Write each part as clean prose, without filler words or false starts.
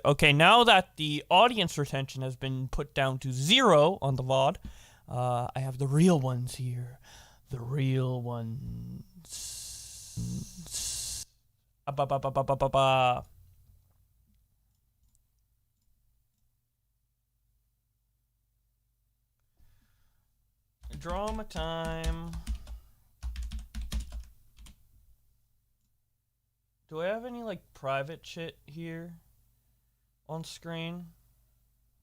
Okay, now that the audience retention has been put down to 0 on the VOD, I have the real ones here. The real ones. Drama time. Do I have any, like, private shit here on screen?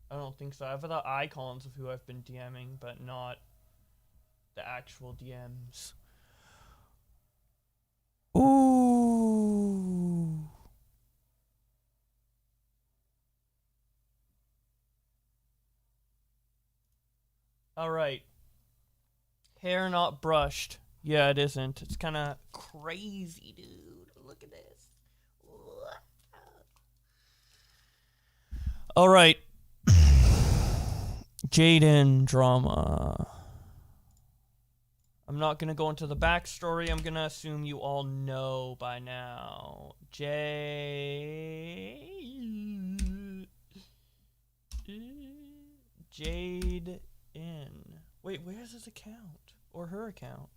I don't think so. I have the icons of who I've been DMing, but not the actual DMs. Ooh. Alright. Hair not brushed. Yeah, it isn't. It's kind of crazy, dude. Look at this. Alright. Jadyn drama. I'm not going to go into the backstory. I'm going to assume you all know by now. Jadyn. Wait, where's his account? Or her account?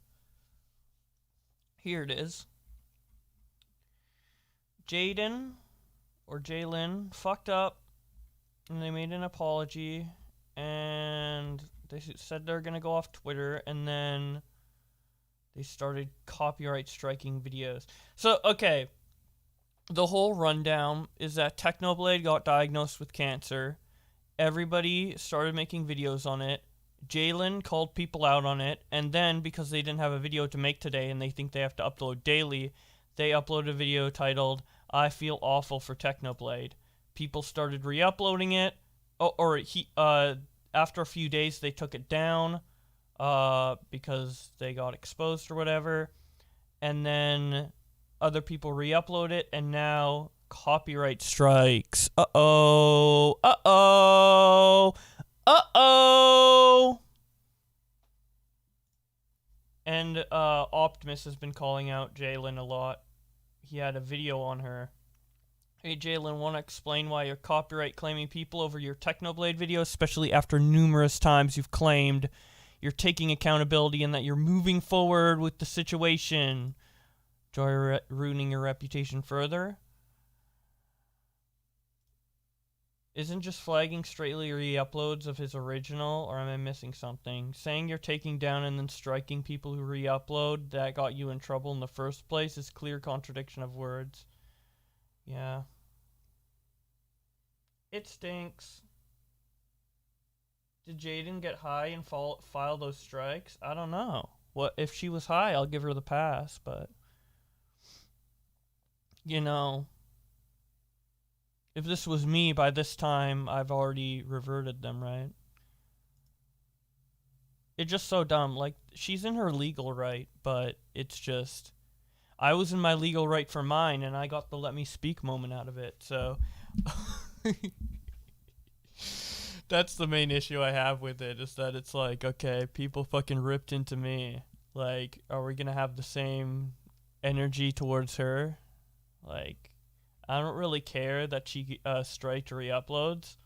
Here it is. Jadyn, or Jaylyn, fucked up. And they made an apology. And they said they're going to go off Twitter. And then they started copyright striking videos. So, okay. The whole rundown is that Technoblade got diagnosed with cancer. Everybody started making videos on it. Jaylyn called people out on it, and then, because they didn't have a video to make today and they think they have to upload daily, they uploaded a video titled, I Feel Awful for Technoblade. People started re-uploading it, after a few days they took it down, because they got exposed or whatever, and then other people re-upload it, and now copyright strikes. Uh-oh. Uh-oh. Uh-oh! And Optimus has been calling out Jaylyn a lot. He had a video on her. Hey Jaylyn, want to explain why you're copyright claiming people over your Technoblade video, especially after numerous times you've claimed you're taking accountability and that you're moving forward with the situation? Enjoy ruining your reputation further? Isn't just flagging straightly re-uploads of his original, or am I missing something? Saying you're taking down and then striking people who re-upload that got you in trouble in the first place is clear contradiction of words. Yeah. It stinks. Did Jadyn get high and file those strikes? I don't know. What if she was high, I'll give her the pass, but you know, if this was me, by this time, I've already reverted them, right? It's just so dumb. Like, she's in her legal right, but it's just, I was in my legal right for mine, and I got the let me speak moment out of it, so that's the main issue I have with it, is that it's like, okay, people fucking ripped into me. Like, are we gonna have the same energy towards her? Like, I don't really care that she striked re-uploads.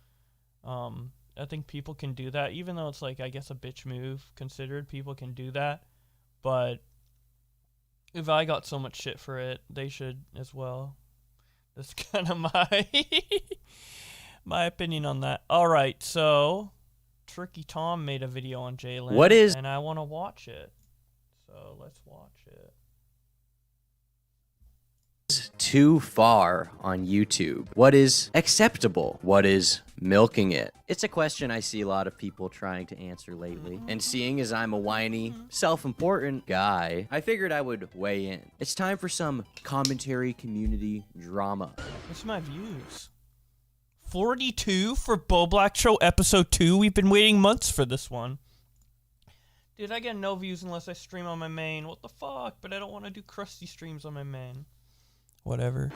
I think people can do that, even though it's like, I guess, a bitch move considered. People can do that, but if I got so much shit for it, they should as well. That's kind of my opinion on that. All right, so Tricky Tom made a video on Jaylyn, and I want to watch it. So let's watch it. Too far on YouTube? What is acceptable? What is milking it? It's a question I see a lot of people trying to answer lately. And seeing as I'm a whiny, self-important guy, I figured I would weigh in. It's time for some commentary community drama. What's my views? 42 for Bowblax Show episode 2. We've been waiting months for this one. Dude, I get no views unless I stream on my main. What the fuck? But I don't want to do crusty streams on my main. Whatever.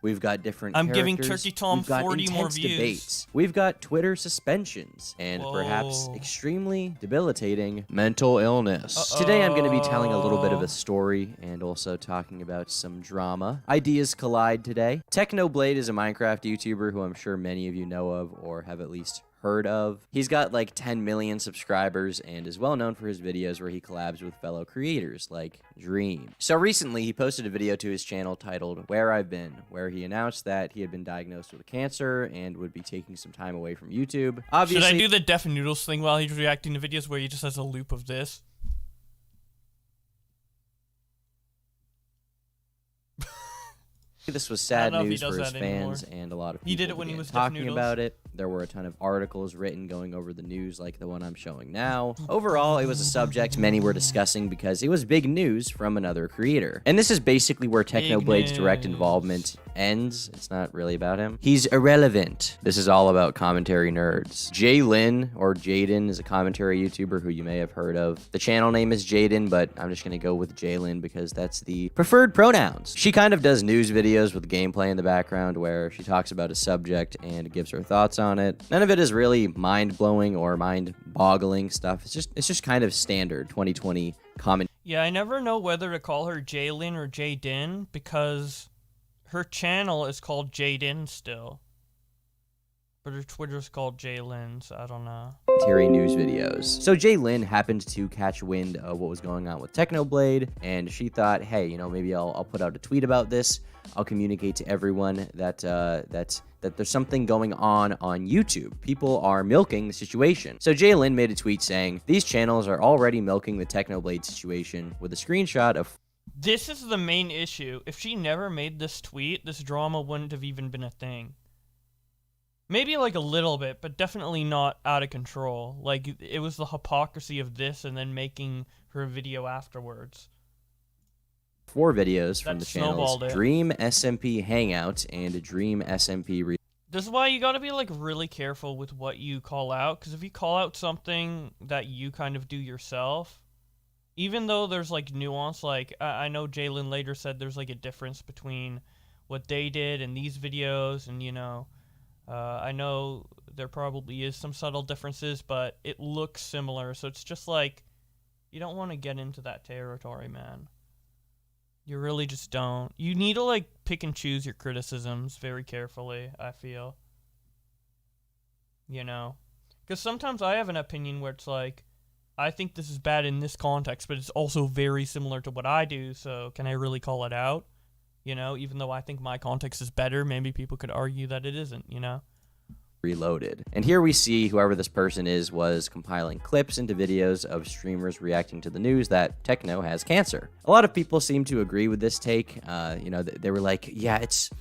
We've got different I'm characters. giving Turkey Tom We've got 40 more intense views. debates. We've got Twitter suspensions and perhaps Whoa. Twitter suspensions and perhaps Whoa. extremely debilitating mental illness. Today I'm going to be telling a little bit of a story and also talking about some drama. Ideas collide today. Technoblade is a Minecraft YouTuber who I'm sure many of you know of or have at least heard of. He's got like 10 million subscribers and is well known for his videos where he collabs with fellow creators like Dream. So recently he posted a video to his channel titled Where I've Been, where he announced that he had been diagnosed with cancer and would be taking some time away from YouTube. Obviously, should I do the Deaf Noodles thing while he's reacting to videos where he just has a loop of this? this was sad I don't know if he news does for his that fans anymore. and a lot of people He did it when he began was Deaf talking Noodles. about it. There were a ton of articles written going over the news like the one I'm showing now. Overall, it was a subject many were discussing because it was big news from another creator. And this is basically where Technoblade's direct involvement ends. It's not really about him. He's irrelevant. This is all about commentary nerds. Jayln, or Jadyn, is a commentary YouTuber who you may have heard of. The channel name is Jadyn, but I'm just gonna go with Jayln because that's the preferred pronouns. She kind of does news videos with gameplay in the background where she talks about a subject and gives her thoughts on it. None of it is really mind-blowing or mind-boggling stuff. It's just kind of standard 2020 comment. Yeah, I never know whether to call her Jaylyn or Jadyn because her channel is called Jadyn still. But her Twitter's called Jaylyn, so I don't know. News videos. So Jayln happened to catch wind of what was going on with Technoblade, and she thought, hey, you know, maybe I'll put out a tweet about this. I'll communicate to everyone that there's something going on YouTube. People are milking the situation. So Jayln made a tweet saying, these channels are already milking the Technoblade situation with a screenshot of... This is the main issue. If she never made this tweet, this drama wouldn't have even been a thing. Maybe like a little bit, but definitely not out of control. Like, it was the hypocrisy of this and then making her video afterwards. 4 videos from That the channels snowballed it. Dream SMP Hangout and Dream SMP This is why you gotta be, like, really careful with what you call out, because if you call out something that you kind of do yourself, even though there's, like, nuance, like, I know Jayln later said there's, like, a difference between what they did and these videos, and, you know, I know there probably is some subtle differences, but it looks similar, so it's just, like, you don't want to get into that territory, man. You really just don't. You need to, like, pick and choose your criticisms very carefully, I feel. You know? Because sometimes I have an opinion where it's like, I think this is bad in this context, but it's also very similar to what I do, so can I really call it out? You know, even though I think my context is better, maybe people could argue that it isn't, you know? Reloaded. And here we see whoever this person is was compiling clips into videos of streamers reacting to the news that Techno has cancer. A lot of people seem to agree with this take. You know, they were like, yeah, it's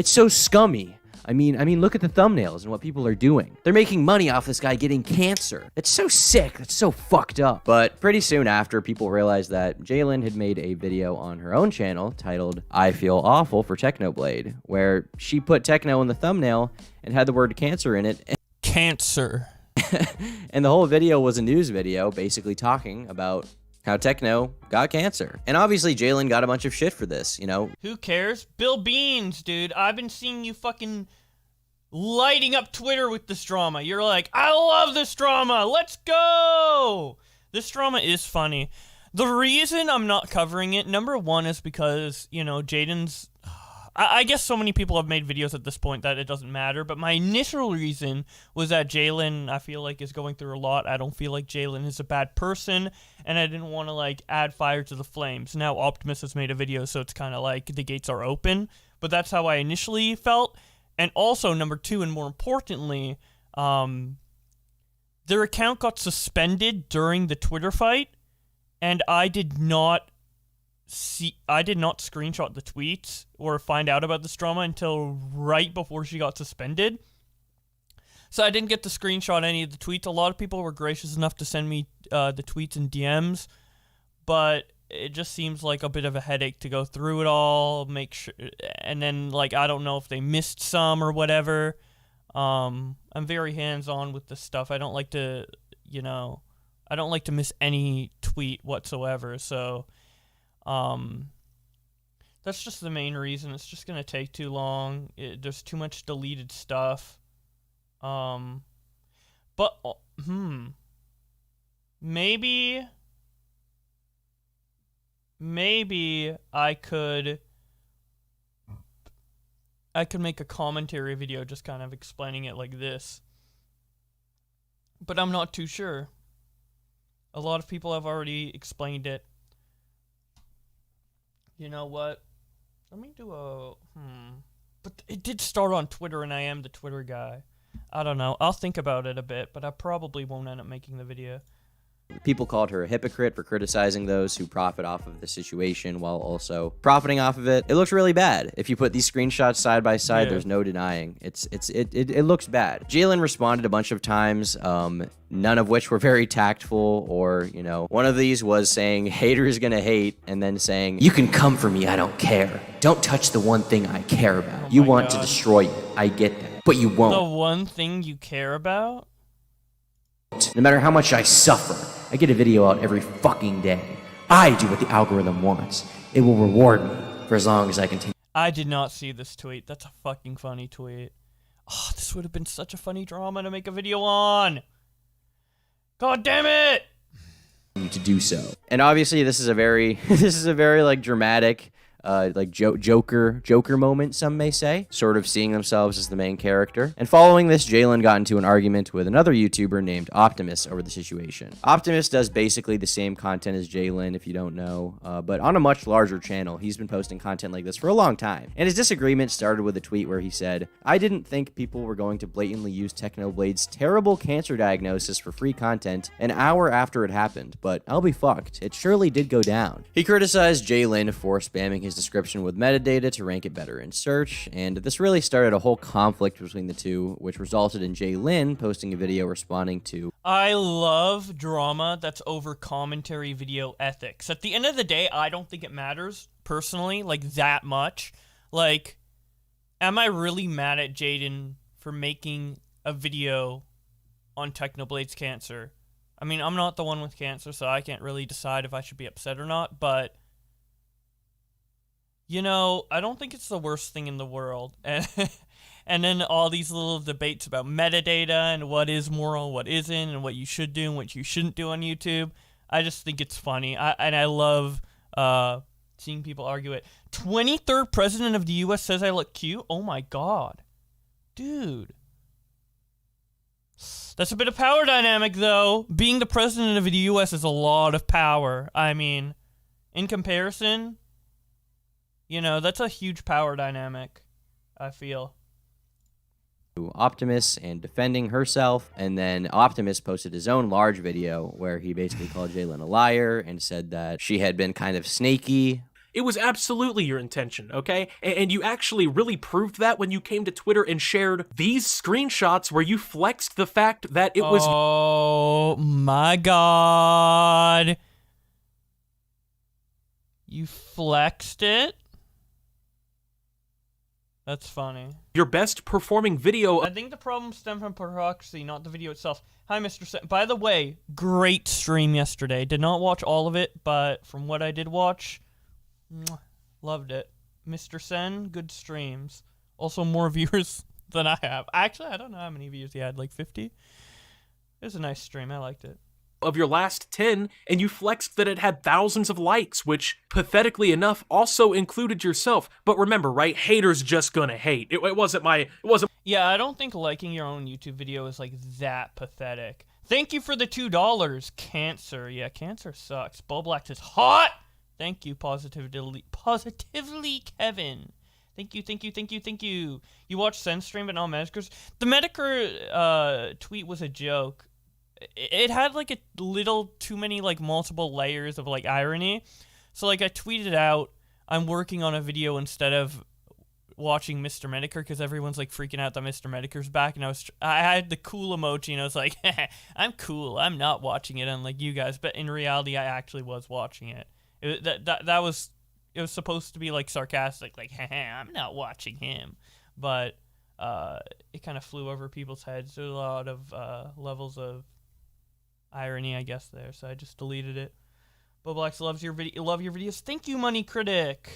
so scummy. I mean, look at the thumbnails and what people are doing. They're making money off this guy getting cancer. It's so sick. That's so fucked up. But pretty soon after, people realized that Jayln had made a video on her own channel titled I Feel Awful for Technoblade, where she put Techno in the thumbnail and had the word cancer in it. Cancer. And the whole video was a news video basically talking about how Techno got cancer. And obviously Jayln got a bunch of shit for this, you know. Who cares? Bill Beans, dude. I've been seeing you fucking lighting up Twitter with this drama. You're like, I love this drama. Let's go. This drama is funny. The reason I'm not covering it, number one, is because, you know, Jadyn's... I guess so many people have made videos at this point that it doesn't matter, but my initial reason was that Jayln, I feel like, is going through a lot. I don't feel like Jayln is a bad person, and I didn't want to, like, add fire to the flames. Now Optimus has made a video, so it's kind of like the gates are open, but that's how I initially felt. And also, number two, and more importantly, their account got suspended during the Twitter fight, and I did not screenshot the tweets or find out about this drama until right before she got suspended. So I didn't get to screenshot any of the tweets. A lot of people were gracious enough to send me the tweets and DMs, but it just seems like a bit of a headache to go through it all, make sure, and then, like, I don't know if they missed some or whatever. I'm very hands-on with this stuff. I don't like to, you know, I don't like to miss any tweet whatsoever, so... That's just the main reason. It's just gonna take too long. There's too much deleted stuff. But maybe I could make a commentary video just kind of explaining it like this. But I'm not too sure. A lot of people have already explained it. You know what? Let me do a But it did start on Twitter, and I am the Twitter guy. I don't know. I'll think about it a bit, but I probably won't end up making the video. People called her a hypocrite for criticizing those who profit off of the situation while also profiting off of it. It looks really bad. If you put these screenshots side by side, there's no denying. It looks bad. Jaylyn responded a bunch of times, none of which were very tactful, or, you know, one of these was saying, haters gonna hate, and then saying, you can come for me, I don't care. Don't touch the one thing I care about. You want to destroy it. I get that. But you won't. The one thing you care about? No matter how much I suffer, I get a video out every fucking day. I do what the algorithm wants. It will reward me for as long as I continue. I did not see this tweet. That's a fucking funny tweet. Oh, this would have been such a funny drama to make a video on. God damn it! To do so. And obviously this is a very like dramatic like Joker moment, some may say, sort of seeing themselves as the main character. And following this, Jaylyn got into an argument with another YouTuber named Optimus over the situation. Optimus does basically the same content as Jaylyn, if you don't know, but on a much larger channel. He's been posting content like this for a long time. And his disagreement started with a tweet where he said, I didn't think people were going to blatantly use Technoblade's terrible cancer diagnosis for free content an hour after it happened, but I'll be fucked. It surely did go down. He criticized Jaylyn for spamming his description with metadata to rank it better in search, and this really started a whole conflict between the two, which resulted in Jaylyn posting a video responding to, I love drama that's over commentary video ethics. At the end of the day, I don't think it matters, personally, like, that much. Like, am I really mad at Jadyn for making a video on Technoblade's cancer? I mean, I'm not the one with cancer, so I can't really decide if I should be upset or not, but you know, I don't think it's the worst thing in the world. And then all these little debates about metadata and what is moral, what isn't, and what you should do and what you shouldn't do on YouTube. I just think it's funny. I love seeing people argue it. 23rd president of the U.S. says I look cute? Oh my god. Dude. That's a bit of power dynamic, though. Being the president of the U.S. is a lot of power. I mean, in comparison, you know, that's a huge power dynamic, I feel. Optimus and defending herself, and then Optimus posted his own large video where he basically called Jaylyn a liar and said that she had been kind of snaky. It was absolutely your intention, okay? And you actually really proved that when you came to Twitter and shared these screenshots where you flexed the fact that it was— Oh my god. You flexed it? That's funny. Your best performing video. I think the problem stemmed from proxy, not the video itself. Hi, Mr. Sen. By the way, great stream yesterday. Did not watch all of it, but from what I did watch, loved it. Mr. Sen, good streams. Also more viewers than I have. Actually, I don't know how many views he had, like 50? It was a nice stream. I liked it. Of your last 10, and you flexed that it had thousands of likes, which, pathetically enough, also included yourself. But remember, right? Haters just gonna hate. It wasn't. Yeah, I don't think liking your own YouTube video is, like, that pathetic. Thank you for the $2. Cancer. Yeah, cancer sucks. Bowblax is hot! Thank you, positively, Kevin. Thank you. You watched Sen's stream, but not Medicur's? The Medicur tweet was a joke. It had, like, a little too many, like, multiple layers of, like, irony. So, like, I tweeted out, I'm working on a video instead of watching Mr. Medicur, because everyone's, like, freaking out that Mr. Medicur's back, and I had the cool emoji, and I was like, I'm cool, I'm not watching it, unlike you guys, but in reality, I actually was watching it. It was supposed to be, like, sarcastic, like, I'm not watching him, but it kind of flew over people's heads. There's a lot of levels of irony, I guess, there, so I just deleted it. Bowblax loves your video. Love your videos. Thank you, Money Critic.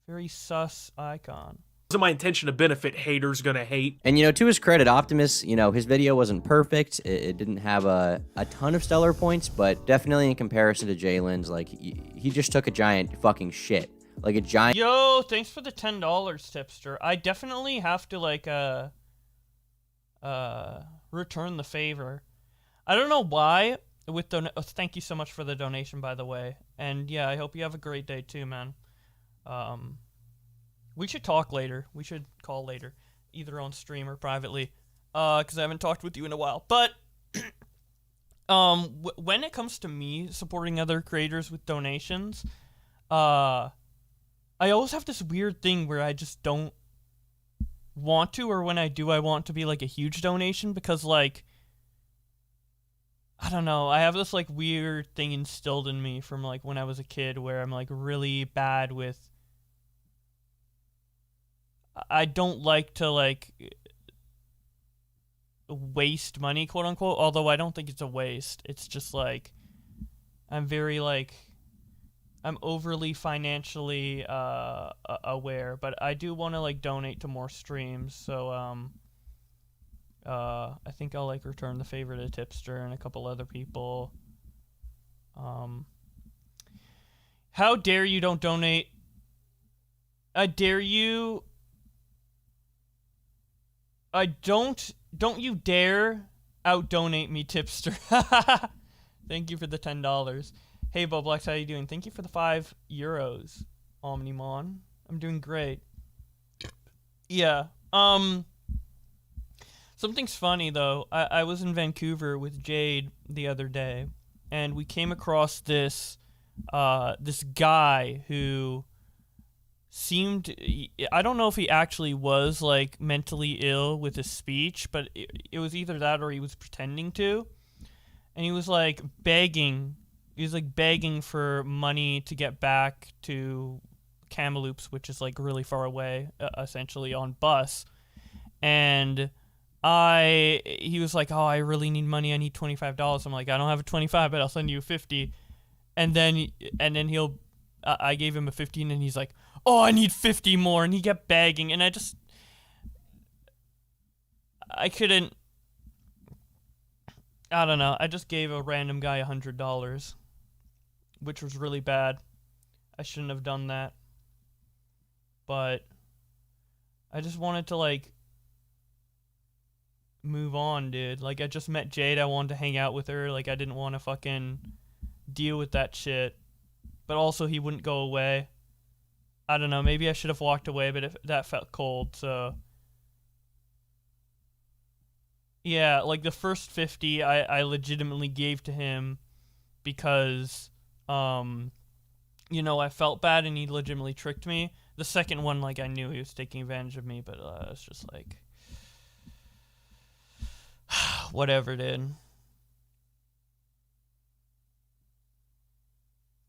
Very sus icon. It wasn't my intention to benefit haters gonna hate. And, to his credit, Optimus, his video wasn't perfect. It didn't have a ton of stellar points, but definitely in comparison to Jaylyn's, like, he just took a giant fucking shit. Like a giant... Yo, thanks for the $10, tipster. I definitely have to, like, return the favor. I don't know why. Thank you so much for the donation, by the way. And, yeah, I hope you have a great day, too, man. We should talk later. We should call later, either on stream or privately, because I haven't talked with you in a while. But when it comes to me supporting other creators with donations, I always have this weird thing where I just don't want to, or when I do, I want to be like a huge donation because, like, I don't know. I have this like weird thing instilled in me from like when I was a kid where I'm like really bad with. I don't like to, like, waste money, quote unquote, although I don't think it's a waste. It's just, like, I'm very, like, I'm overly financially aware, but I do want to, like, donate to more streams, so, I think I'll, like, return the favor to Tipster and a couple other people. How dare you don't donate? I dare you... don't you dare out-donate me, tipster. Thank you for the $10. Hey, Bowblax, how you doing? Thank you for the €5, Omnimon. I'm doing great. Yeah, something's funny, though. I was in Vancouver with Jade the other day, and we came across this guy who... seemed, I don't know if he actually was, like, mentally ill with his speech, but it was either that or he was pretending to, and he was, like, begging for money to get back to Kamloops, which is, like, really far away, essentially, on bus, and he was like, oh, I really need money, I need $25, I'm like, I don't have a 25, but I'll send you a 50, and then I gave him a 15, and he's like, oh, I need 50 more, and he kept begging, and I couldn't, I don't know, I just gave a random guy $100, which was really bad. I shouldn't have done that, but I just wanted to, like, move on, dude. Like, I just met Jade, I wanted to hang out with her, like, I didn't want to fucking deal with that shit, but also he wouldn't go away. I don't know, maybe I should have walked away, but that felt cold, so... Yeah, like, the first 50 I legitimately gave to him because, I felt bad and he legitimately tricked me. The second one, like, I knew he was taking advantage of me, but it's just like... whatever, dude.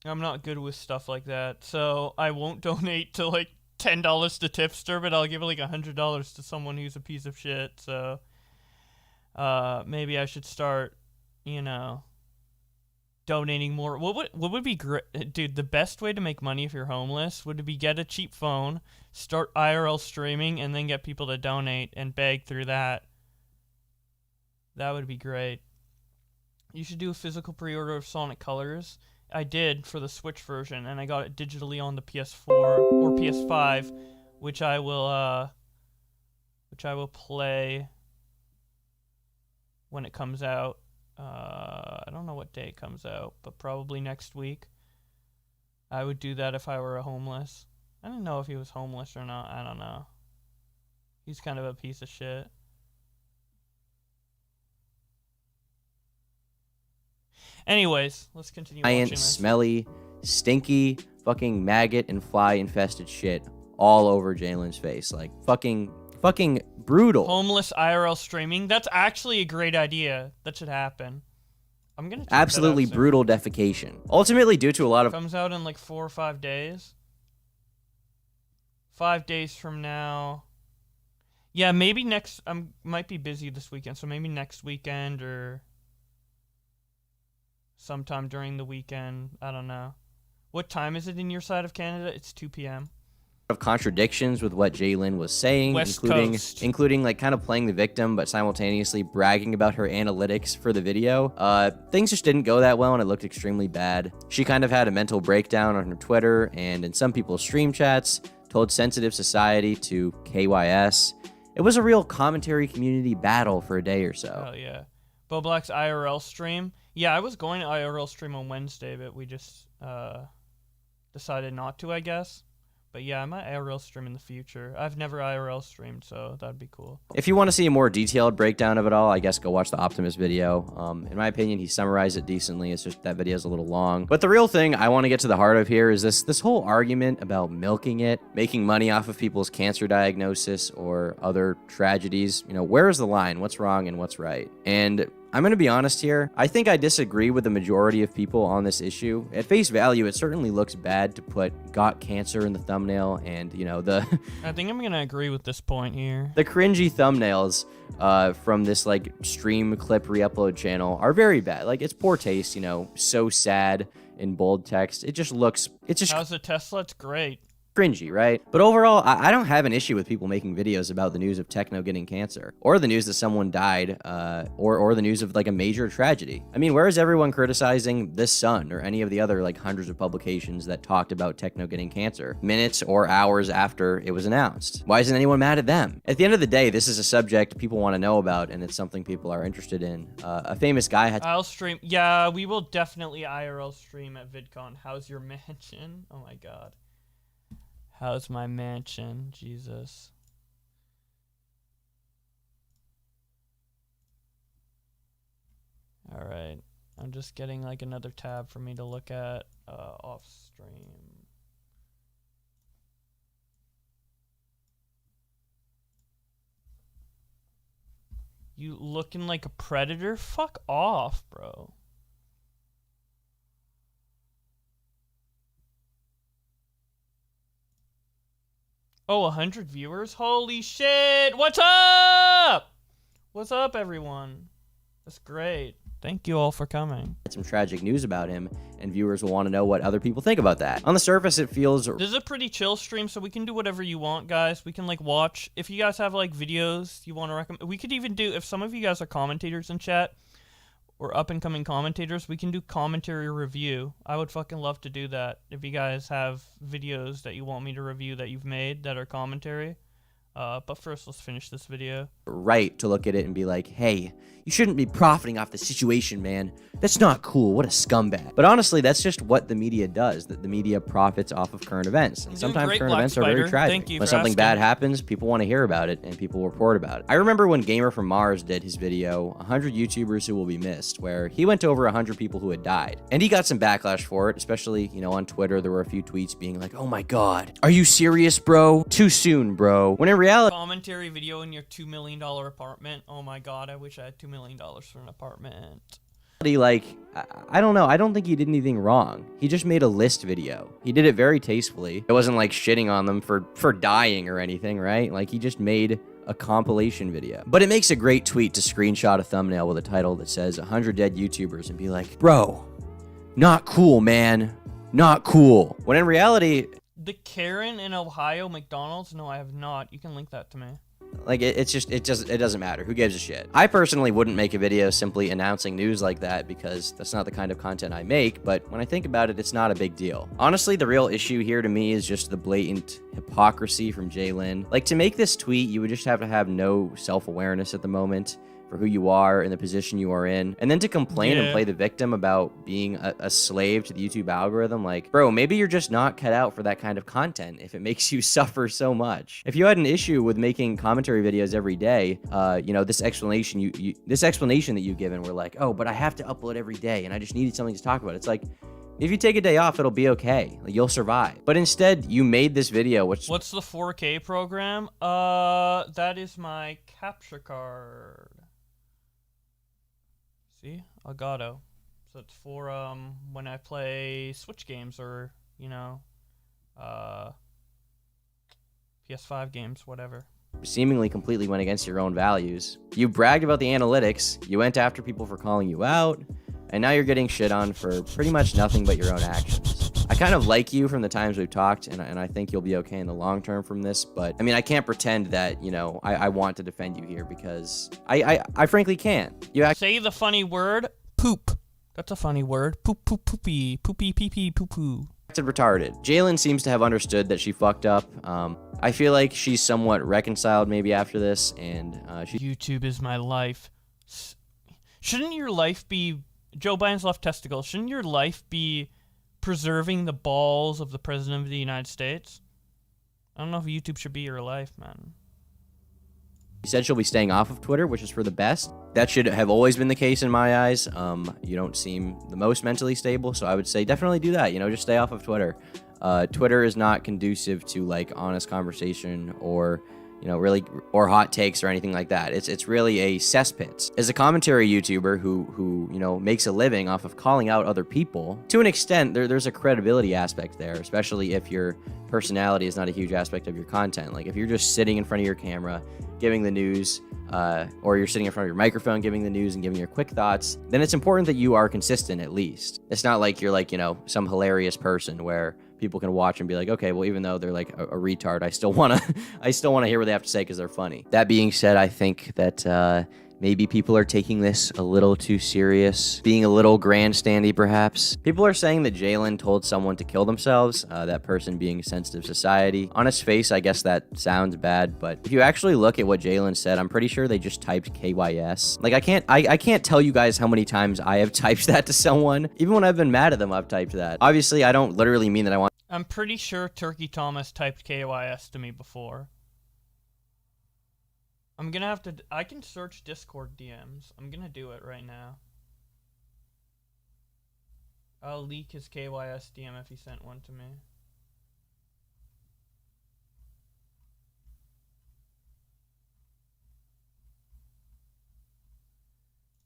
I'm not good with stuff like that, so I won't donate to, like, $10 to Tipster, but I'll give, like, $100 to someone who's a piece of shit, so, maybe I should start, donating more. What would be great, dude, the best way to make money if you're homeless would be get a cheap phone, start IRL streaming, and then get people to donate and beg through that. That would be great. You should do a physical pre-order of Sonic Colors. I did for the Switch version, and I got it digitally on the PS4 or PS5, which I will play when it comes out. I don't know what day it comes out, but probably next week. I would do that if I were homeless. I didn't know if he was homeless or not. I don't know. He's kind of a piece of shit. Anyways, let's continue watching Giant, this. smelly, stinky, fucking maggot and fly infested shit all over Jaylyn's face. Like, fucking brutal. Homeless IRL streaming. That's actually a great idea. That should happen. I'm gonna check Absolutely that out soon. brutal defecation. Ultimately, due to a lot of... Comes out in like 4 or 5 days. 5 days from now. Yeah, maybe next... I might be busy this weekend, so maybe next weekend or... sometime during the weekend. I don't know. What time is it in your side of Canada? It's 2 p.m. of contradictions with what Jaylyn was saying, West including Coast. like kind of playing the victim, but simultaneously bragging about her analytics for the video. Things just didn't go that well, and it looked extremely bad. She kind of had a mental breakdown on her Twitter and in some people's stream chats, told Sensitive Society to KYS. It was a real commentary community battle for a day or so. Oh yeah, Bowblax IRL stream. Yeah, I was going to IRL stream on Wednesday, but we just decided not to, I guess. But yeah, I might IRL stream in the future. I've never IRL streamed, so that'd be cool. If you want to see a more detailed breakdown of it all, I guess go watch the Optimus video. In my opinion, he summarized it decently. It's just that video is a little long. But the real thing I want to get to the heart of here is this whole argument about milking it, making money off of people's cancer diagnosis or other tragedies. You know, where is the line? What's wrong and what's right? And I'm going to be honest here. I think I disagree with the majority of people on this issue. At face value, it certainly looks bad to put "got cancer" in the thumbnail and, you know, the I think I'm going to agree with this point here. the cringy thumbnails from this, like, stream clip re-upload channel are very bad. Like, it's poor taste, you know, so sad in bold text. It just looks, it's just How's the Tesla? It's great. cringy, right? But overall, I don't have an issue with people making videos about the news of Techno getting cancer, or the news that someone died, or the news of like a major tragedy. I mean, where is everyone criticizing The Sun or any of the other like hundreds of publications that talked about Techno getting cancer minutes or hours after it was announced? Why isn't anyone mad at them? At the end of the day, this is a subject people want to know about, and it's something people are interested in. A famous guy had I'll stream. Yeah, we will definitely IRL stream at VidCon. How's your mansion? Oh my god. How's my mansion? Jesus. Alright. I'm just getting like another tab for me to look at off stream. You looking like a predator? Fuck off, bro. Oh, 100 viewers? Holy shit! What's up? What's up, everyone? That's great. Thank you all for coming. some tragic news about him, and viewers will want to know what other people think about that. On the surface, it feels... This is a pretty chill stream, so we can do whatever you want, guys. We can, like, watch. If you guys have, like, videos you want to recommend... We could even do... If some of you guys are commentators in chat, or up-and-coming commentators, we can do commentary review. I would fucking love to do that. If you guys have videos that you want me to review that you've made that are commentary. But first, let's finish this video. Right to look at it and be like, hey, you shouldn't be profiting off the situation, man. That's not cool. What a scumbag. But honestly, that's just what the media does. That the media profits off of current events. And sometimes current events are very tragic. Thank you when for something asking. bad happens, people want to hear about it, and people report about it. I remember when Gamer from Mars did his video, 100 YouTubers Who Will Be Missed, where he went to over 100 people who had died. And he got some backlash for it, especially, you know, on Twitter. There were a few tweets being like, oh my god, are you serious, bro? Too soon, bro. When in reality... Commentary video in your $2 million apartment. Oh my god, I wish I had $2 million for an apartment. Like, I don't know. I don't think he did anything wrong. He just made a list video. He did it very tastefully. It wasn't like shitting on them for dying or anything, right? Like, he just made a compilation video. But it makes a great tweet to screenshot a thumbnail with a title that says 100 dead YouTubers and be like, bro, not cool, man. Not cool. When in reality... The Karen in Ohio McDonald's? No, I have not. You can link that to me. Like, it doesn't matter. Who gives a shit? I personally wouldn't make a video simply announcing news like that because that's not the kind of content I make, but when I think about it, it's not a big deal. Honestly, the real issue here to me is just the blatant hypocrisy from Jaylyn. Like, to make this tweet, you would just have to have no self-awareness at the moment for who you are and the position you are in, and then to complain and play the victim about being a slave to the YouTube algorithm. Like, bro, maybe you're just not cut out for that kind of content if it makes you suffer so much. If you had an issue with making commentary videos every day, you know, this explanation this explanation that you've given, were like, oh, but I have to upload every day and I just needed something to talk about. It's like, if you take a day off, it'll be okay. Like, you'll survive. But instead, you made this video, which... What's the 4K program? That is my capture card. See? Elgato. So it's for, when I play Switch games or, you know, PS5 games, whatever. Seemingly completely went against your own values. You bragged about the analytics, you went after people for calling you out, and now you're getting shit on for pretty much nothing but your own actions. I kind of like you from the times we've talked, and I think you'll be okay in the long term from this. But I mean, I can't pretend that, you know, I want to defend you here because I frankly can't. Say the funny word, poop. That's a funny word. Poop, poop, poopy, poopy, pee, pee, poo, poo. Acted retarded. Jaylyn seems to have understood that she fucked up. I feel like she's somewhat reconciled maybe after this, and YouTube is my life. Shouldn't your life be Joe Biden's left testicle? Shouldn't your life be preserving the balls of the president of the United States? I don't know if YouTube should be your life, man. She said she'll be staying off of Twitter, which is for the best. That should have always been the case in my eyes. You don't seem the most mentally stable, so I would say definitely do that. You know, just stay off of Twitter. Twitter is not conducive to like honest conversation or, you know, really, or hot takes or anything like that. It's really a cesspit. As a commentary YouTuber who you know makes a living off of calling out other people, to an extent, there's a credibility aspect there, especially if your personality is not a huge aspect of your content. Like if you're just sitting in front of your camera giving the news, or you're sitting in front of your microphone giving the news and giving your quick thoughts, then it's important that you are consistent at least. It's not like you're like, you know, some hilarious person where people can watch and be like, okay, well, even though they're like a retard, I still wanna hear what they have to say because they're funny. That being said, I think that maybe people are taking this a little too serious, being a little grandstandy perhaps. People are saying that Jaylyn told someone to kill themselves, that person being Sensitive Society. On its face, I guess that sounds bad, but if you actually look at what Jaylyn said, I'm pretty sure they just typed KYS. Like I can't tell you guys how many times I have typed that to someone. Even when I've been mad at them, I've typed that. Obviously, I don't literally mean that I want. I'm pretty sure Turkey Thomas typed KYS to me before. I'm gonna have to. I can search Discord DMs. I'm gonna do it right now. I'll leak his KYS DM if he sent one to me.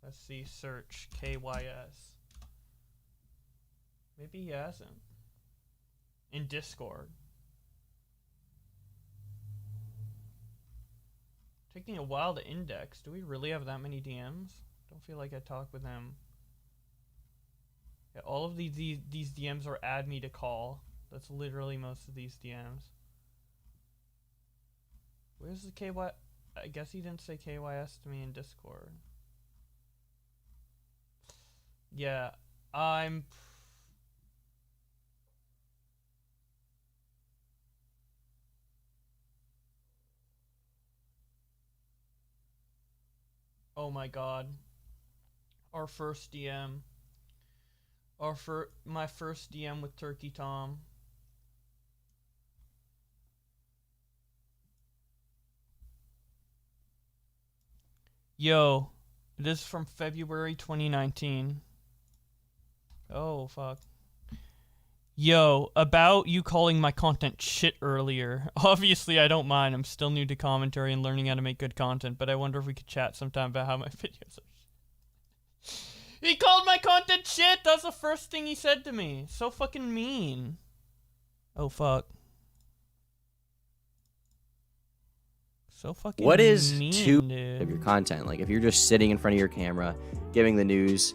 Let's see. Search KYS. Maybe he hasn't. In Discord. Taking a while to index. Do we really have that many DMs? Don't feel like I talk with him. Yeah, all of these DMs are add me to call. That's literally most of these DMs. Where's the KY? I guess he didn't say KYS to me in Discord. Yeah, I'm... Oh my god. Our first DM. My first DM with Turkey Tom. Yo, it is from February 2019. Oh, fuck. Yo, about you calling my content shit earlier. Obviously, I don't mind. I'm still new to commentary and learning how to make good content, but I wonder if we could chat sometime about how my videos are. He called my content shit! That's the first thing he said to me. So fucking mean. Oh, fuck. So fucking what is mean, too dude. Of your content? Like if you're just sitting in front of your camera giving the news,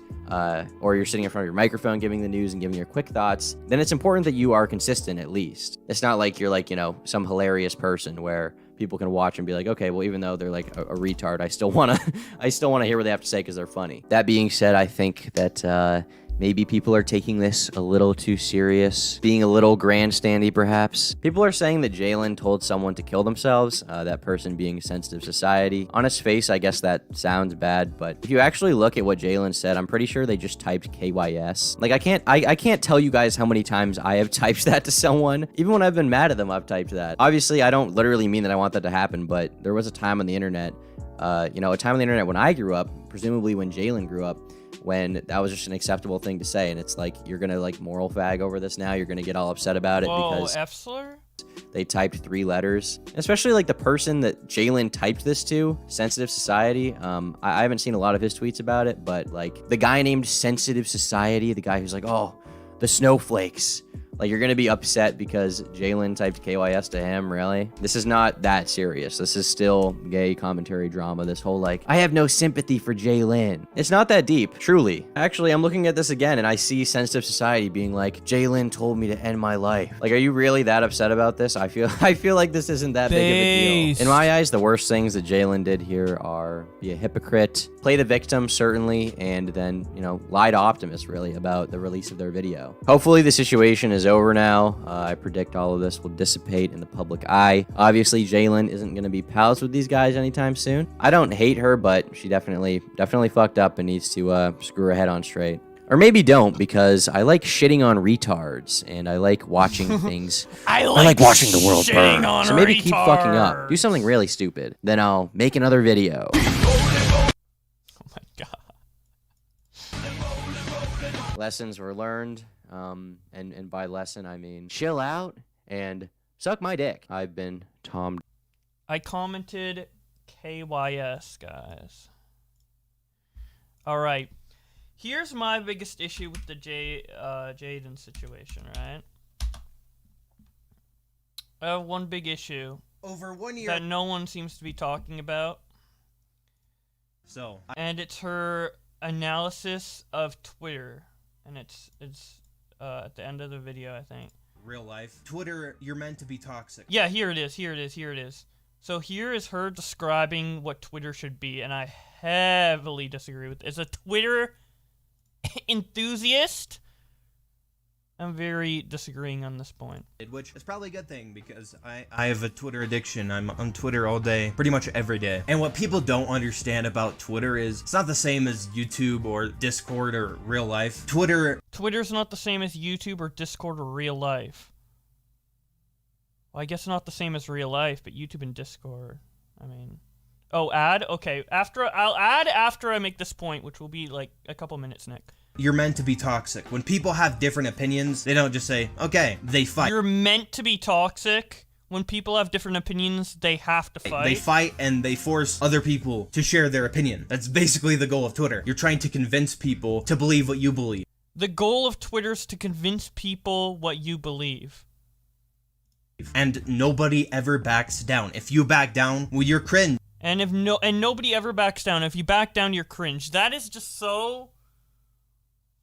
or you're sitting in front of your microphone giving the news and giving your quick thoughts, then it's important that you are consistent at least. It's not like you're like, you know, some hilarious person where people can watch and be like, okay, well, even though they're like a retard, I still wanna hear what they have to say because they're funny. That being said, I think that maybe people are taking this a little too serious, being a little grandstandy perhaps. People are saying that Jaylyn told someone to kill themselves, that person being Sensitive Society. On its face, I guess that sounds bad, but if you actually look at what Jaylyn said, I'm pretty sure they just typed KYS. Like I can't tell you guys how many times I have typed that to someone. Even when I've been mad at them, I've typed that. Obviously, I don't literally mean that I want that to happen, but there was a time on the internet, you know, a time on the internet when I grew up, presumably when Jaylyn grew up, when that was just an acceptable thing to say, and it's like, you're gonna like moral fag over this now, you're gonna get all upset about it. Whoa, because F-slur? they typed 3 letters, especially like the person that Jaylyn typed this to, Sensitive Society. I haven't seen a lot of his tweets about it, but like the guy named Sensitive Society, the guy who's like, oh, the snowflakes, Like, you're gonna be upset because Jayln typed KYS to him, really? This is not that serious. This is still gay commentary drama. This whole, like, I have no sympathy for Jayln. It's not that deep, truly. Actually, I'm looking at this again, and I see Sensitive Society being like, Jayln told me to end my life. Like, are you really that upset about this? I feel like this isn't that big of a deal. In my eyes, the worst things that Jayln did here are be a hypocrite, play the victim, certainly, and then, you know, lie to Optimus, really, about the release of their video. Hopefully, the situation is over now. I predict all of this will dissipate in the public eye. Obviously, Jayln isn't going to be pals with these guys anytime soon. I don't hate her, but she definitely fucked up and needs to screw her head on straight. Or maybe don't, because I like shitting on retards, and I like watching things. I like watching the world burn. So maybe keep fucking up. Do something really stupid. Then I'll make another video. Oh my god. Lessons were learned. And by lesson, I mean chill out and suck my dick. I've been Tom. I commented KYS, guys. Alright. Here's my biggest issue with the Jadyn situation, right? I have one big issue. Over 1 year. That no one seems to be talking about. So. And it's her analysis of Twitter. And it's at the end of the video, I think. Real life. Twitter, you're meant to be toxic. Yeah, here it is. So here is her describing what Twitter should be, and I heavily disagree with it. As a Twitter enthusiast, I'm very disagreeing on this point. Which is probably a good thing, because I have a Twitter addiction. I'm on Twitter all day, pretty much every day. And what people don't understand about Twitter is it's not the same as YouTube or Discord or real life. Twitter's not the same as YouTube or Discord or real life. Well, I guess not the same as real life, but YouTube and Discord. I mean... Oh, ad? Okay. I'll add after I make this point, which will be like a couple minutes, Nick. You're meant to be toxic. When people have different opinions, they don't just say, okay, they fight. You're meant to be toxic. When people have different opinions, they have to fight. They fight and they force other people to share their opinion. That's basically the goal of Twitter. You're trying to convince people to believe what you believe. The goal of Twitter is to convince people what you believe. And nobody ever backs down. If you back down, well, you're cringe. And nobody ever backs down. If you back down, you're cringe. That is just so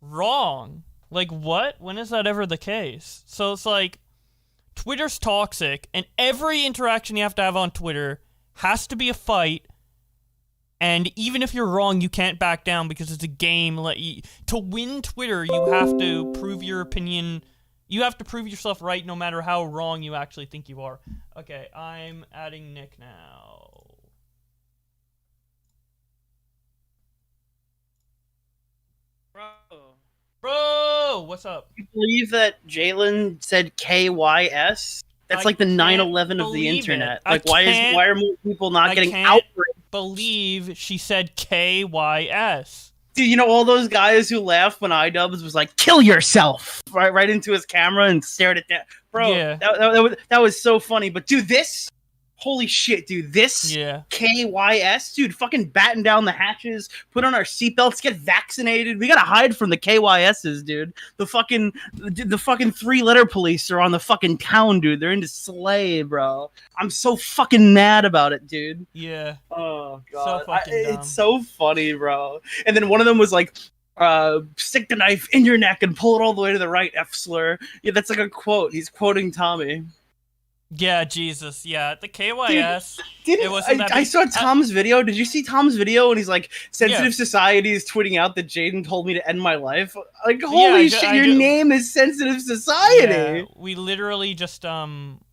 wrong. Like, what? When is that ever the case? So it's like, Twitter's toxic, and every interaction you have to have on Twitter has to be a fight, and even if you're wrong, you can't back down because it's a game. To win Twitter, you have to prove your opinion. You have to prove yourself right no matter how wrong you actually think you are. Okay, I'm adding Nick now. Bro, what's up? You believe that Jayln said KYS? That's like the 9/11 of the internet. Like, why are more people not getting outraged? Believe she said KYS. Dude, you know all those guys who laughed when iDubbbz was like, "Kill yourself!" right into his camera and stared at that. Bro, yeah. that was so funny. But dude, this. Holy shit, dude. This KYS, dude, fucking batten down the hatches, put on our seatbelts, get vaccinated. We gotta hide from the KYSs, dude. The fucking 3-letter police are on the fucking town, dude. They're into Slay, bro. I'm so fucking mad about it, dude. Yeah. Oh, God. So fucking dumb. It's so funny, bro. And then one of them was like, stick the knife in your neck and pull it all the way to the right, F-slur. Yeah, that's like a quote. He's quoting Tommy. Yeah, Jesus, yeah. The KYS. Dude, I saw Tom's video. Did you see Tom's video? And he's like, Sensitive Society is tweeting out that Jadyn told me to end my life. Like, holy shit, your name is Sensitive Society. Yeah, we literally just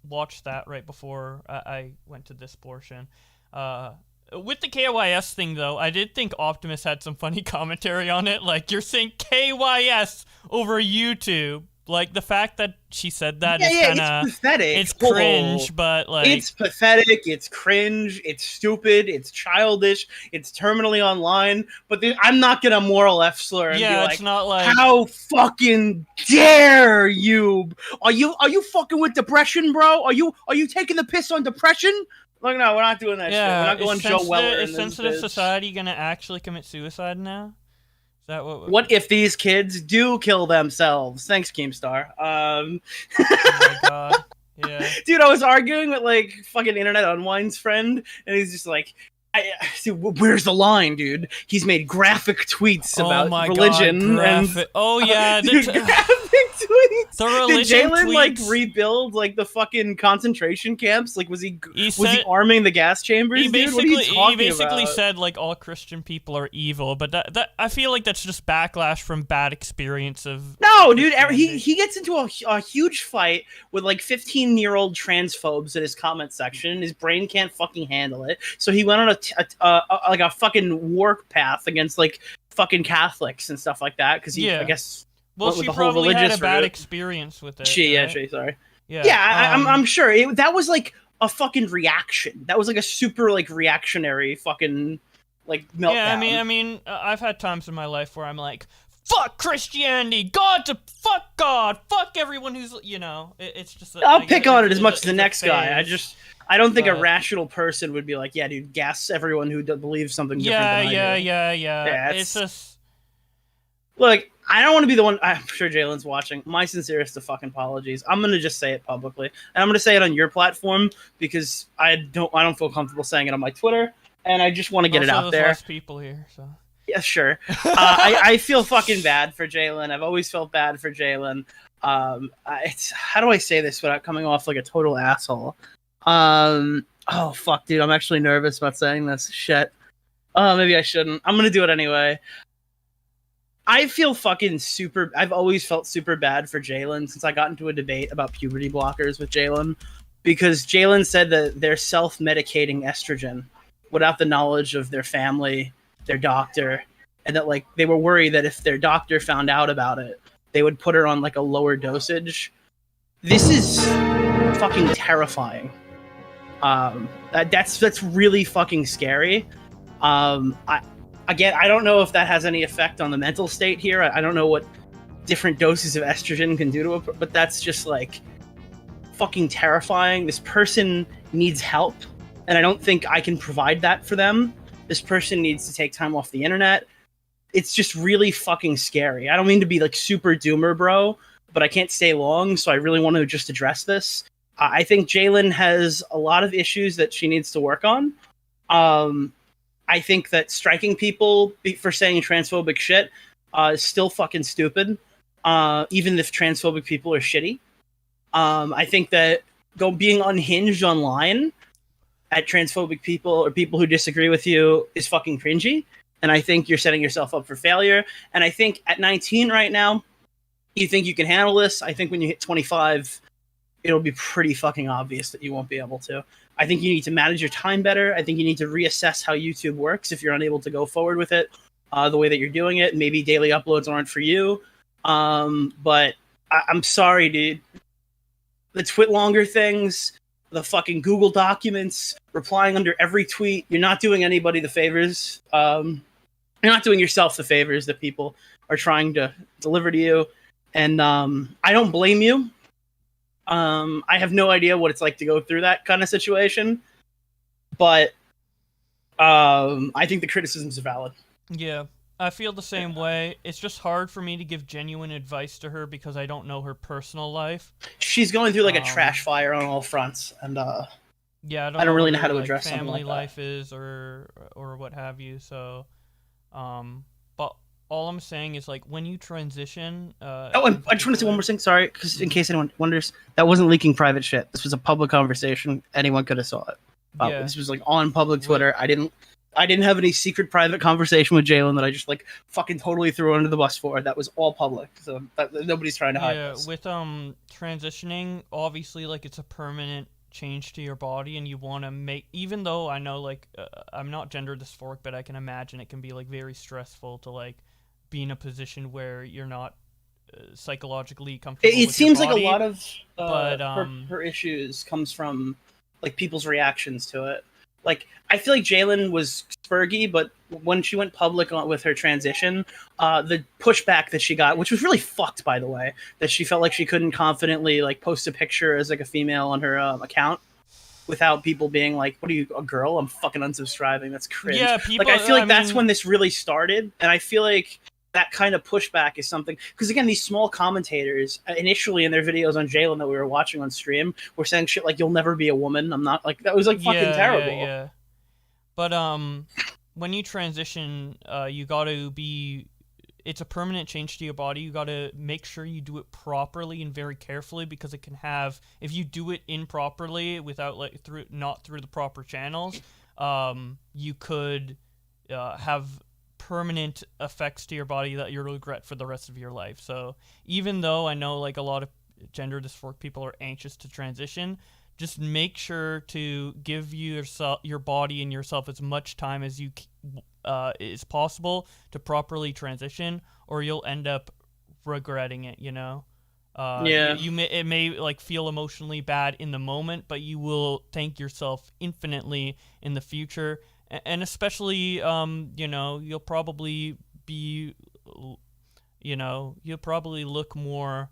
watched that right before I went to this portion. With the KYS thing, though, I did think Optimus had some funny commentary on it. Like, you're saying KYS over YouTube. Like, the fact that she said that is kind of... it's pathetic. It's cringe, but, like... It's pathetic, it's cringe, it's stupid, it's childish, it's terminally online, but I'm not gonna moral F-slur and be like, it's not like... How fucking dare you? Are you fucking with depression, bro? Are you taking the piss on depression? Like, no, we're not doing that shit. We're not going Joe Weller in this Is Sensitive bitch. Society gonna actually commit suicide now? that what? What if these kids do kill themselves? Thanks, Keemstar. Oh my god. Yeah. Dude, I was arguing with like fucking Internet Unwind's friend, and he's just like, dude, where's the line, dude? He's made graphic tweets about religion. And oh yeah, dude, graphic tweets. The religion Did Jayln tweets. like rebuild like the fucking concentration camps? Like was he arming the gas chambers? He Dude? basically said like all Christian people are evil, but that I feel like that's just backlash from bad experience of. No, dude, he gets into a huge fight with like 15-year-old transphobes in his comment section. His brain can't fucking handle it, so he went on a fucking war path against like fucking Catholics and stuff like that because I guess she probably had a bad experience with it. Sorry. Yeah, I'm sure that was like a fucking reaction. That was like a super like reactionary fucking like meltdown. Yeah, I mean, I've had times in my life where I'm like, fuck Christianity, fuck God, fuck everyone who's, it's just. I'll pick on it as much as the next guy. I don't think a rational person would be like, yeah, dude, gas everyone who believes something different than I do. Yeah. It's just... Look, I don't want to be the one... I'm sure Jaylyn's watching. My sincerest of fucking apologies. I'm going to just say it publicly. And I'm going to say it on your platform because I don't feel comfortable saying it on my Twitter. And I just want to get it out there. There's less people here, so... Yeah, sure. I feel fucking bad for Jaylyn. I've always felt bad for Jaylyn. How do I say this without coming off like a total asshole? Oh fuck, dude, I'm actually nervous about saying this. Shit. Oh, maybe I shouldn't. I'm gonna do it anyway. I feel fucking I've always felt super bad for Jaylyn since I got into a debate about puberty blockers with Jaylyn, because Jaylyn said that they're self-medicating estrogen without the knowledge of their family, their doctor, and that like they were worried that if their doctor found out about it, they would put her on like a lower dosage. This is fucking terrifying. That's really fucking scary. I don't know if that has any effect on the mental state here. I don't know what different doses of estrogen can do to it, but that's just like fucking terrifying. This person needs help, and I don't think I can provide that for them. This person needs to take time off the internet. It's just really fucking scary. I don't mean to be like super doomer, bro, but I can't stay long, so I really want to just address this. I think Jaylyn has a lot of issues that she needs to work on. I think that striking people for saying transphobic shit is still fucking stupid, even if transphobic people are shitty. I think that being unhinged online at transphobic people or people who disagree with you is fucking cringy, and I think you're setting yourself up for failure. And I think at 19 right now, you think you can handle this. I think when you hit 25... it'll be pretty fucking obvious that you won't be able to. I think you need to manage your time better. I think you need to reassess how YouTube works if you're unable to go forward with it the way that you're doing it. Maybe daily uploads aren't for you. But I'm sorry, dude. The twit longer things, the fucking Google Documents, replying under every tweet, you're not doing anybody the favors. You're not doing yourself the favors that people are trying to deliver to you. And I don't blame you. I have no idea what it's like to go through that kind of situation, but I think the criticisms are valid. Yeah, I feel the same way. It's just hard for me to give genuine advice to her because I don't know her personal life. She's going through like a trash fire on all fronts, and yeah, I don't really know how to address family something like life that. is or what have you. So, but all I'm saying is, like, when you transition... and I just want to say one more thing, sorry, because in case anyone wonders, that wasn't leaking private shit. This was a public conversation. Anyone could have saw it. This was, like, on public Twitter. I didn't have any secret private conversation with Jaylyn that I just, like, fucking totally threw under the bus for. That was all public, so nobody's trying to hide this. Yeah, with transitioning, obviously, like, it's a permanent change to your body, and you want to make... Even though I know, like, I'm not gender dysphoric, but I can imagine it can be, like, very stressful to, like, be in a position where you're not psychologically comfortable it with seems your body, like a lot of her issues comes from like people's reactions to it. Like, I feel like Jaylyn was spurgy, but when she went public with her transition, the pushback that she got, which was really fucked, by the way, that she felt like she couldn't confidently like post a picture as like a female on her account without people being like, "What are you, a girl? I'm fucking unsubscribing. That's cringe." Yeah, people. Like, I feel like that's when this really started, and I feel like that kind of pushback is something, because again, these small commentators initially in their videos on Jayln that we were watching on stream were saying shit like, "You'll never be a woman." I'm not like, that was like fucking terrible. Yeah. But when you transition, you got to be. It's a permanent change to your body. You got to make sure you do it properly and very carefully, because it can have, if you do it improperly without not through the proper channels, you could have permanent effects to your body that you'll regret for the rest of your life. So even though I know like a lot of gender dysphoric people are anxious to transition, just make sure to give your body and yourself as much time as you is possible to properly transition, or you'll end up regretting it, you know? It may like feel emotionally bad in the moment, but you will thank yourself infinitely in the future. And especially, you'll probably be, you'll probably look more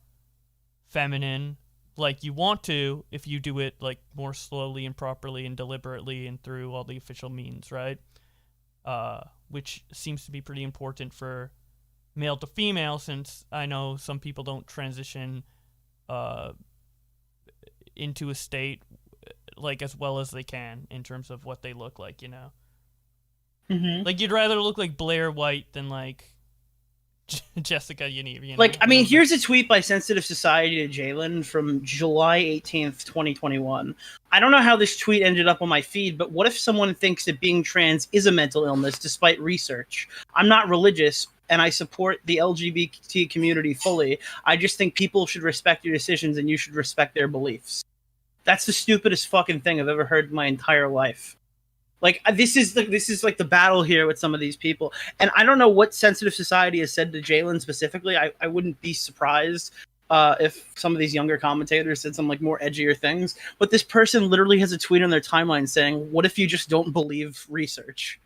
feminine, like you want to, if you do it like more slowly and properly and deliberately and through all the official means, right? Which seems to be pretty important for male to female, since I know some people don't transition into a state like as well as they can in terms of what they look like, you know? Mm-hmm. Like, you'd rather look like Blair White than like Jessica Yaniv, you know? Like, I mean, here's a tweet by Sensitive Society to Jayln from July 18th, 2021. I don't know how this tweet ended up on my feed, but what if someone thinks that being trans is a mental illness despite research? I'm not religious, and I support the LGBT community fully. I just think people should respect your decisions, and you should respect their beliefs. That's the stupidest fucking thing I've ever heard in my entire life. Like, this is like the battle here with some of these people. And I don't know what Sensitive Society has said to Jayln specifically. I wouldn't be surprised if some of these younger commentators said some like more edgier things. But this person literally has a tweet on their timeline saying, "What if you just don't believe research?"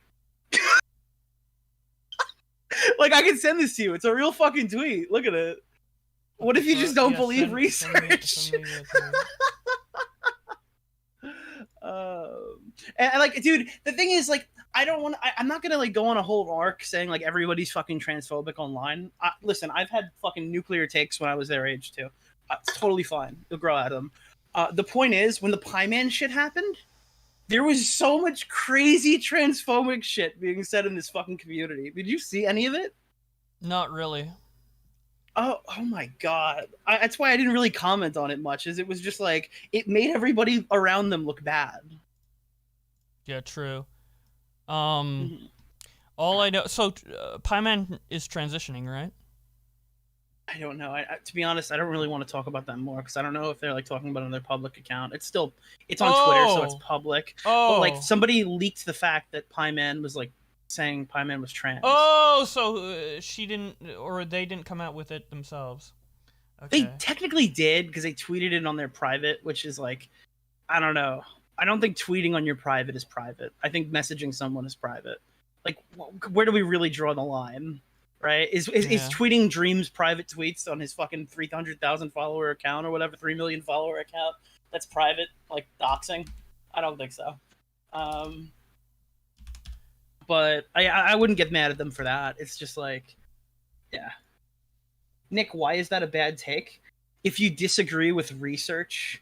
Like, I can send this to you. It's a real fucking tweet. Look at it. What if you just don't believe research? And like, dude, the thing is, like, I'm not gonna like go on a whole arc saying like everybody's fucking transphobic online. Listen, I've had fucking nuclear takes when I was their age too. It's totally fine. You'll grow out of them. The point is, when the Pie Man shit happened, there was so much crazy transphobic shit being said in this fucking community. Did you see any of it? Not really. Oh my god. That's why I didn't really comment on it much, is it was just like, it made everybody around them look bad. Yeah, true. All I know, so Pie Man is transitioning, right? I don't know. To be honest, I don't really want to talk about that more, because I don't know if they're like talking about it on their public account. It's on Twitter, so it's public. But like, somebody leaked the fact that Pie Man was like saying Pie Man was trans. Oh, so she didn't, or they didn't come out with it themselves. Okay. They technically did, because they tweeted it on their private, which is like, I don't know. I don't think tweeting on your private is private. I think messaging someone is private. Like, where do we really draw the line? Right? Is tweeting Dream's private tweets on his fucking 300,000 follower account or whatever, 3 million follower account, that's private, like doxing? I don't think so. But I wouldn't get mad at them for that. It's just like, yeah. Nick, why is that a bad take? If you disagree with research...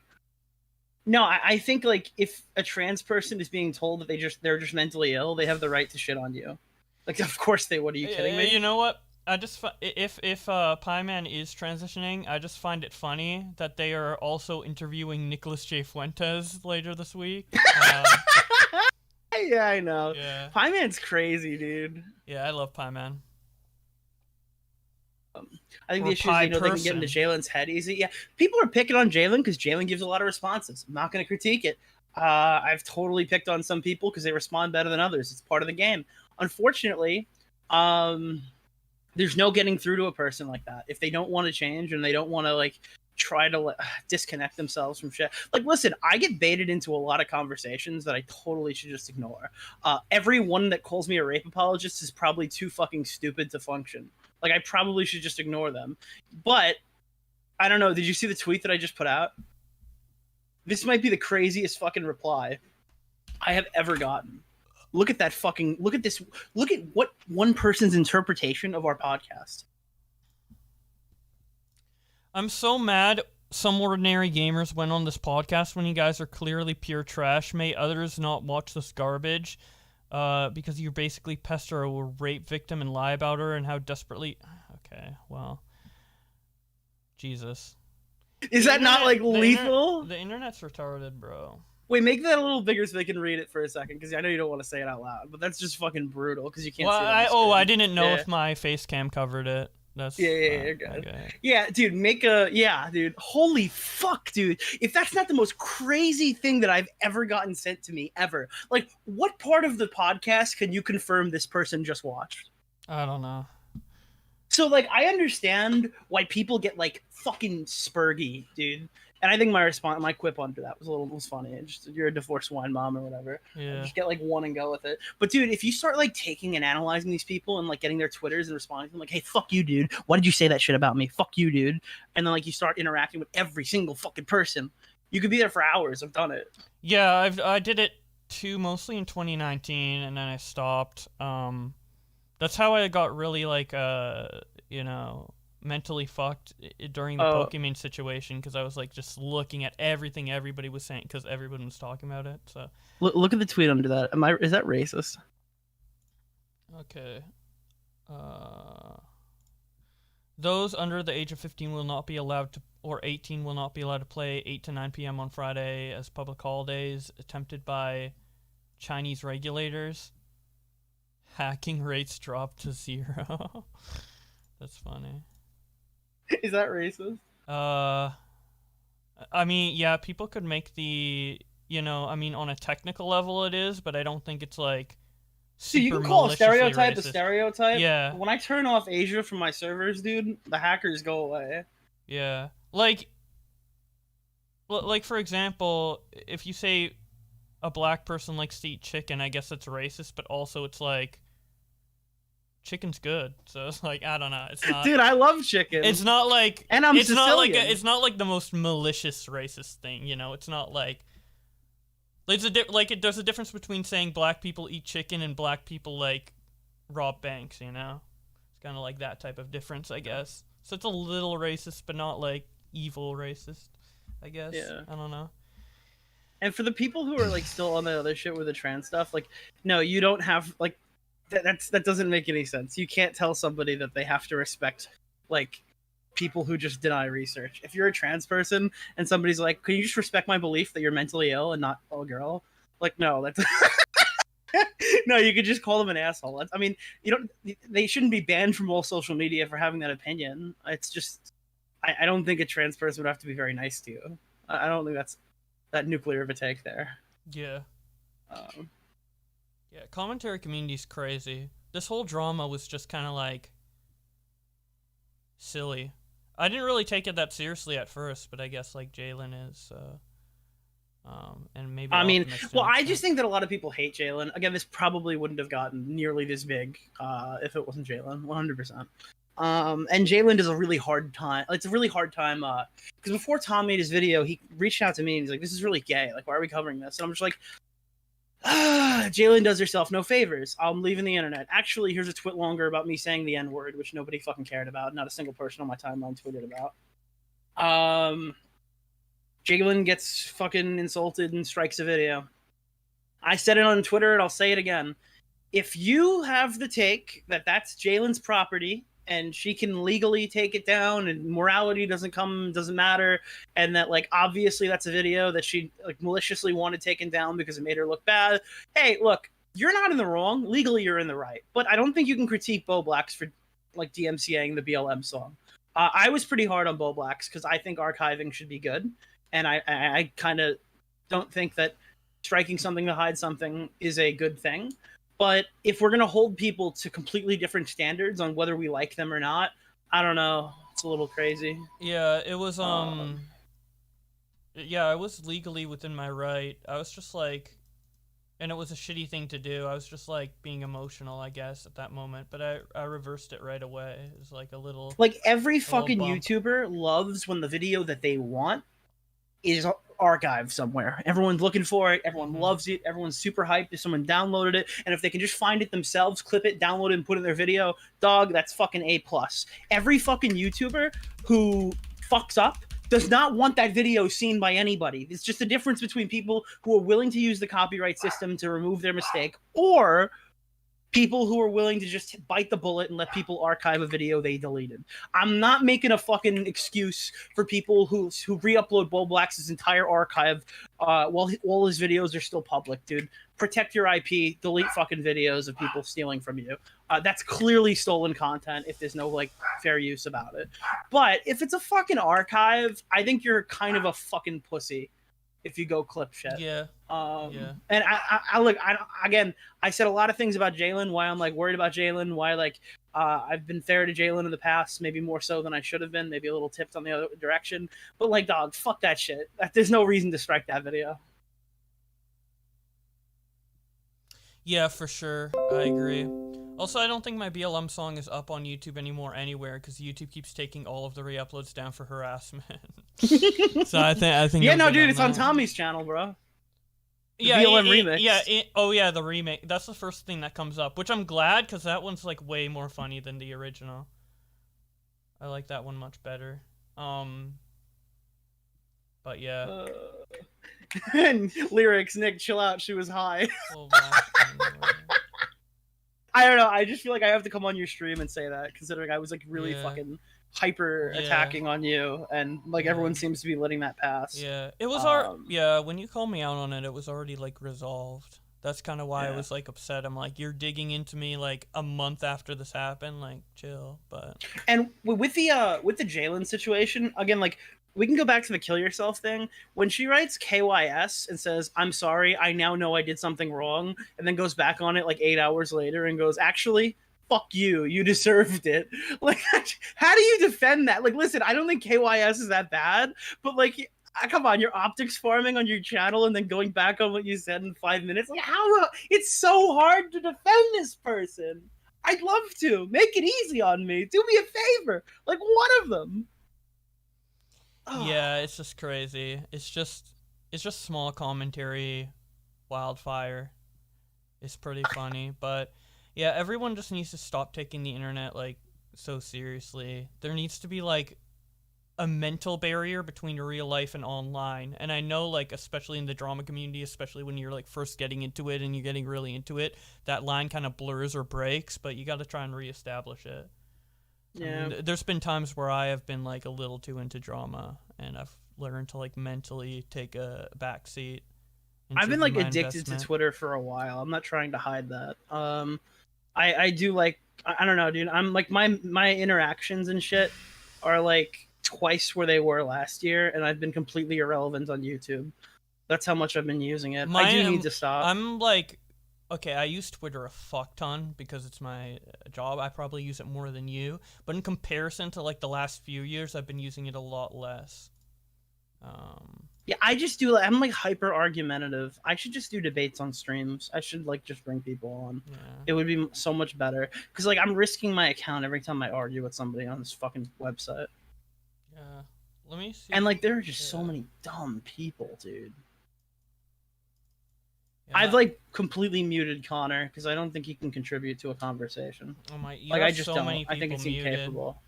No, I think like if a trans person is being told that they're just mentally ill, they have the right to shit on you. Like, of course they would. Are you kidding me? You know what? I just if Pie Man is transitioning, I just find it funny that they are also interviewing Nicholas J. Fuentes later this week. Yeah, I know. Yeah. Pie Man's crazy, dude. Yeah, I love Pie Man. I think the issue is they can get into Jayln's head easy. Yeah, people are picking on Jayln because Jayln gives a lot of responses. I'm not going to critique it. I've totally picked on some people because they respond better than others. It's part of the game. Unfortunately, there's no getting through to a person like that if they don't want to change and they don't want to like try to disconnect themselves from shit. Like, listen, I get baited into a lot of conversations that I totally should just ignore. Everyone that calls me a rape apologist is probably too fucking stupid to function. Like, I probably should just ignore them. But, I don't know, did you see the tweet that I just put out? This might be the craziest fucking reply I have ever gotten. Look at that fucking, look at this, look at what one person's interpretation of our podcast. I'm so mad some ordinary gamers went on this podcast when you guys are clearly pure trash. May others not watch this garbage because you basically pester a rape victim and lie about her and how desperately... Okay, well... Jesus. Is that not, like, lethal? The internet's retarded, bro. Wait, make that a little bigger so they can read it for a second, because I know you don't want to say it out loud, but that's just fucking brutal, because you can't see it on the screen. I didn't know if my face cam covered it. That's you're good. Okay. Yeah, dude, dude. Holy fuck, dude. If that's not the most crazy thing that I've ever gotten sent to me, ever. Like, what part of the podcast can you confirm this person just watched? I don't know. So, like, I understand why people get, like, fucking spurgy, dude. And I think my quip under that was funny. You're a divorced wine mom or whatever. Yeah. Just get like one and go with it. But dude, if you start like taking and analyzing these people and like getting their Twitters and responding to them like, hey, fuck you, dude. Why did you say that shit about me? Fuck you, dude. And then like you start interacting with every single fucking person. You could be there for hours. I've done it. Yeah, I did it too, mostly in 2019, and then I stopped. That's how I got really like mentally fucked during the Pokemon situation, because I was like just looking at everything everybody was saying because everyone was talking about it. So look at the tweet under that. Is that racist? Okay. Those under the age of 15 will not be allowed to, or 18 will not be allowed to play 8 to 9 p.m. on Friday as public holidays attempted by Chinese regulators. Hacking rates dropped to 0. That's funny. Is that racist? I mean, yeah, people could make the, on a technical level it is, but I don't think it's like so you can call a stereotype racist. A stereotype? Yeah. When I turn off Asia from my servers, dude, the hackers go away. Yeah. Like for example, if you say a black person likes to eat chicken, I guess it's racist, but also it's like chicken's good, so it's like I don't know. It's not. Dude, I love chicken. It's not like, and I'm it's Sicilian. It's not like the most malicious racist thing, It's not like there's a difference between saying black people eat chicken and black people like rob banks. It's kind of like that type of difference, I guess. So it's a little racist, but not like evil racist, I guess. Yeah. I don't know. And for the people who are like still on the other shit with the trans stuff, like, no, you don't have like. That doesn't make any sense. You can't tell somebody that they have to respect like people who just deny research. If you're a trans person and somebody's like, "Can you just respect my belief that you're mentally ill and not a girl?" Like, no, that's no. You could just call them an asshole. They shouldn't be banned from all social media for having that opinion. It's just, I don't think a trans person would have to be very nice to you. I don't think that's that nuclear of a take there. Yeah. Yeah, commentary community's crazy. This whole drama was just kind of like silly. I didn't really take it that seriously at first, but I guess like Jayln is, and maybe. I just think that a lot of people hate Jayln. Again, this probably wouldn't have gotten nearly this big if it wasn't Jayln, 100%. And Jayln does a really hard time. It's a really hard time because before Tom made his video, he reached out to me and he's like, "This is really gay. Like, why are we covering this?" And I'm just like. Jayln does herself no favors. I'm leaving the internet. Actually, here's a twit longer about me saying the N-word, which nobody fucking cared about. Not a single person on my timeline tweeted about. Jayln gets fucking insulted and strikes a video. I said it on Twitter and I'll say it again. If you have the take that that's Jayln's property and she can legally take it down and morality doesn't matter, and that like obviously that's a video that she like maliciously wanted taken down because it made her look bad, hey, look, you're not in the wrong. Legally you're in the right. But I don't think you can critique Bowblax for like DMCAing the BLM song. I was pretty hard on Bowblax because I think archiving should be good, and I kind of don't think that striking something to hide something is a good thing. But if we're going to hold people to completely different standards on whether we like them or not, I don't know. It's a little crazy. Yeah, it was, yeah, I was legally within my right. I was just like, and it was a shitty thing to do. I was just like being emotional, I guess, at that moment. But I reversed it right away. It was like a little... Like every fucking YouTuber loves when the video that they want is archived somewhere. Everyone's looking for it. Everyone loves it. Everyone's super hyped if someone downloaded it. And if they can just find it themselves, clip it, download it, and put it in their video, dog, that's fucking A+. Every fucking YouTuber who fucks up does not want that video seen by anybody. It's just the difference between people who are willing to use the copyright system to remove their mistake, or people who are willing to just bite the bullet and let people archive a video they deleted. I'm not making a fucking excuse for people who re-upload Bowblax's entire archive while all his videos are still public, dude. Protect your IP, delete fucking videos of people stealing from you. That's clearly stolen content if there's no, like, fair use about it. But if it's a fucking archive, I think you're kind of a fucking pussy if you go clip shit. Yeah. And I look, again, I said a lot of things about Jayln, why I'm like worried about Jayln, why like I've been fair to Jayln in the past, maybe more so than I should have been, maybe a little tipped on the other direction. But like, dog, fuck that shit. There's no reason to strike that video. Yeah, for sure. I agree. Also, I don't think my BLM song is up on YouTube anymore anywhere because YouTube keeps taking all of the re-uploads down for harassment. So I think. Yeah, no, dude, it's on Tommy's channel, bro. The BLM remix. The remake. That's the first thing that comes up, which I'm glad because that one's like way more funny than the original. I like that one much better. But yeah. And lyrics, Nick, chill out. She was high. Well, I don't know. I just feel like I have to come on your stream and say that, considering I was like really fucking hyper attacking on you, and like everyone seems to be letting that pass. Yeah, it was when you called me out on it, it was already like resolved. That's kind of why I was like upset. I'm like, you're digging into me like a month after this happened. Like, chill. But and with the Jayln situation again, like. We can go back to the kill yourself thing. When she writes KYS and says, I'm sorry, I now know I did something wrong, and then goes back on it like 8 hours later and goes, actually, fuck you, you deserved it. Like, how do you defend that? Like, listen, I don't think KYS is that bad, but like, come on, you're optics farming on your channel and then going back on what you said in 5 minutes. Like, how? It's so hard to defend this person. I'd love to. Make it easy on me. Do me a favor. Like, one of them. Yeah, it's just crazy. It's just small commentary wildfire. It's pretty funny, but yeah, everyone just needs to stop taking the internet like so seriously. There needs to be like a mental barrier between real life and online. And I know like especially in the drama community, especially when you're like first getting into it and you're getting really into it, that line kind of blurs or breaks, but you got to try and reestablish it. Yeah. I mean, there's been times where I have been like a little too into drama, and I've learned to like mentally take a back seat. I've been like addicted to Twitter for a while. I'm not trying to hide that. I do like, I don't know, dude. I'm like my interactions and shit are like twice where they were last year, and I've been completely irrelevant on YouTube. That's how much I've been using it. I do need to stop. I'm like, okay, I use Twitter a fuck ton because it's my job. I probably use it more than you. But in comparison to like the last few years, I've been using it a lot less. Yeah, I just do. I'm like hyper argumentative. I should just do debates on streams. I should like just bring people on. Yeah. It would be so much better because like I'm risking my account every time I argue with somebody on this fucking website. Yeah, let me see. And like there are just so many dumb people, dude. Yeah. I've like completely muted Connor because I don't think he can contribute to a conversation. Oh my! Like I just don't. I think it's incapable.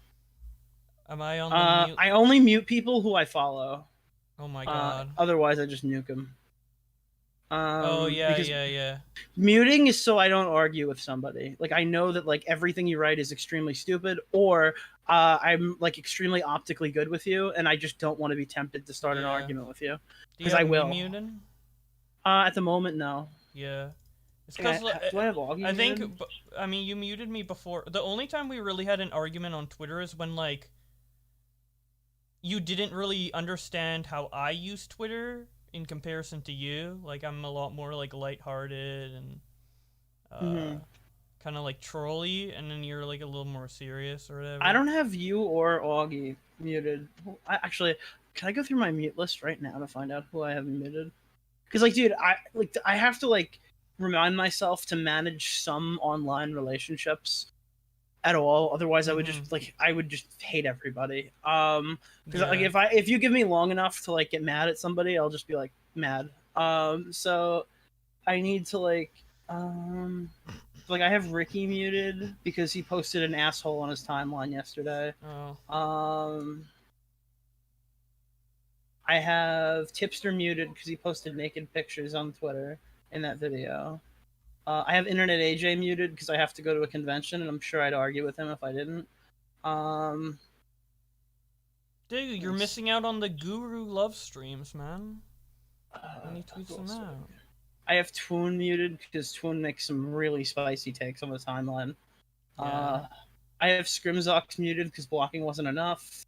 Am I on the mute? I only mute people who I follow. Oh my god! Otherwise, I just nuke them. Yeah. Muting is so I don't argue with somebody. Like I know that like everything you write is extremely stupid, or I'm like extremely optically good with you, and I just don't want to be tempted to start an argument with you because I will. Muted? At the moment, no. Yeah. It's because do I have Augie I muted? think. I mean, you muted me before. The only time we really had an argument on Twitter is when like you didn't really understand how I use Twitter in comparison to you. Like I'm a lot more like lighthearted and kind of like trolly, and then you're like a little more serious or whatever. I don't have you or Augie muted. Actually, can I go through my mute list right now to find out who I have muted? Because like, dude, I have to like remind myself to manage some online relationships at all. Otherwise, I would just hate everybody. Because like if you give me long enough to like get mad at somebody, I'll just be like mad. So I need to like I have Ricky muted because he posted an asshole on his timeline yesterday. Oh. I have Tipster muted because he posted naked pictures on Twitter in that video. I have Internet AJ muted because I have to go to a convention, and I'm sure I'd argue with him if I didn't. Dude, you're missing out on the Guru love streams, man. When he tweets them out. I have Twoon muted because Twoon makes some really spicy takes on the timeline. Yeah. I have Scrimzox muted because blocking wasn't enough.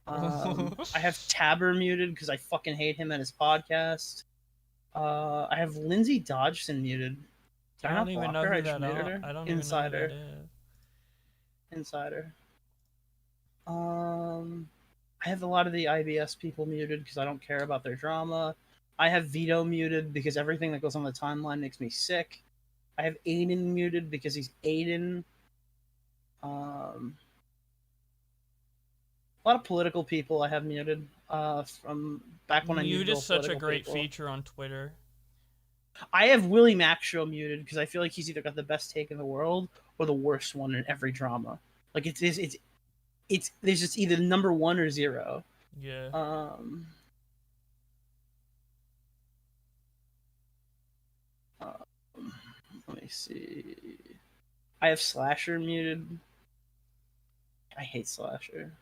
I have Tabber muted because I fucking hate him and his podcast. I have Lindsay Dodgson muted. I don't even know who that is. I don't even know who that is. Insider. I have a lot of the IBS people muted because I don't care about their drama. I have Vito muted because everything that goes on the timeline makes me sick. I have Aiden muted because he's Aiden. A lot of political people I have muted from back when I muted. Mute is such a great feature on Twitter. I have Willie Mack Show muted because I feel like he's either got the best take in the world or the worst one in every drama. Like it's there's just either number 1 or 0. Yeah. Let me see. I have Slasher muted. I hate Slasher.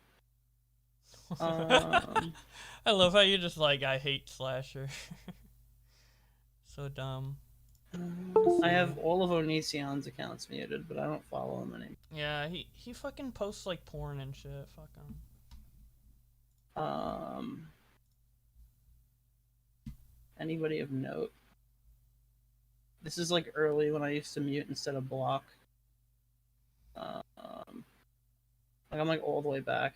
I love how you just like, I hate Slasher. So dumb. I have all of Onision's accounts muted, but I don't follow him anymore. Yeah, he fucking posts like porn and shit. Fuck him. Anybody of note? This is like early when I used to mute instead of block. Like I'm like all the way back.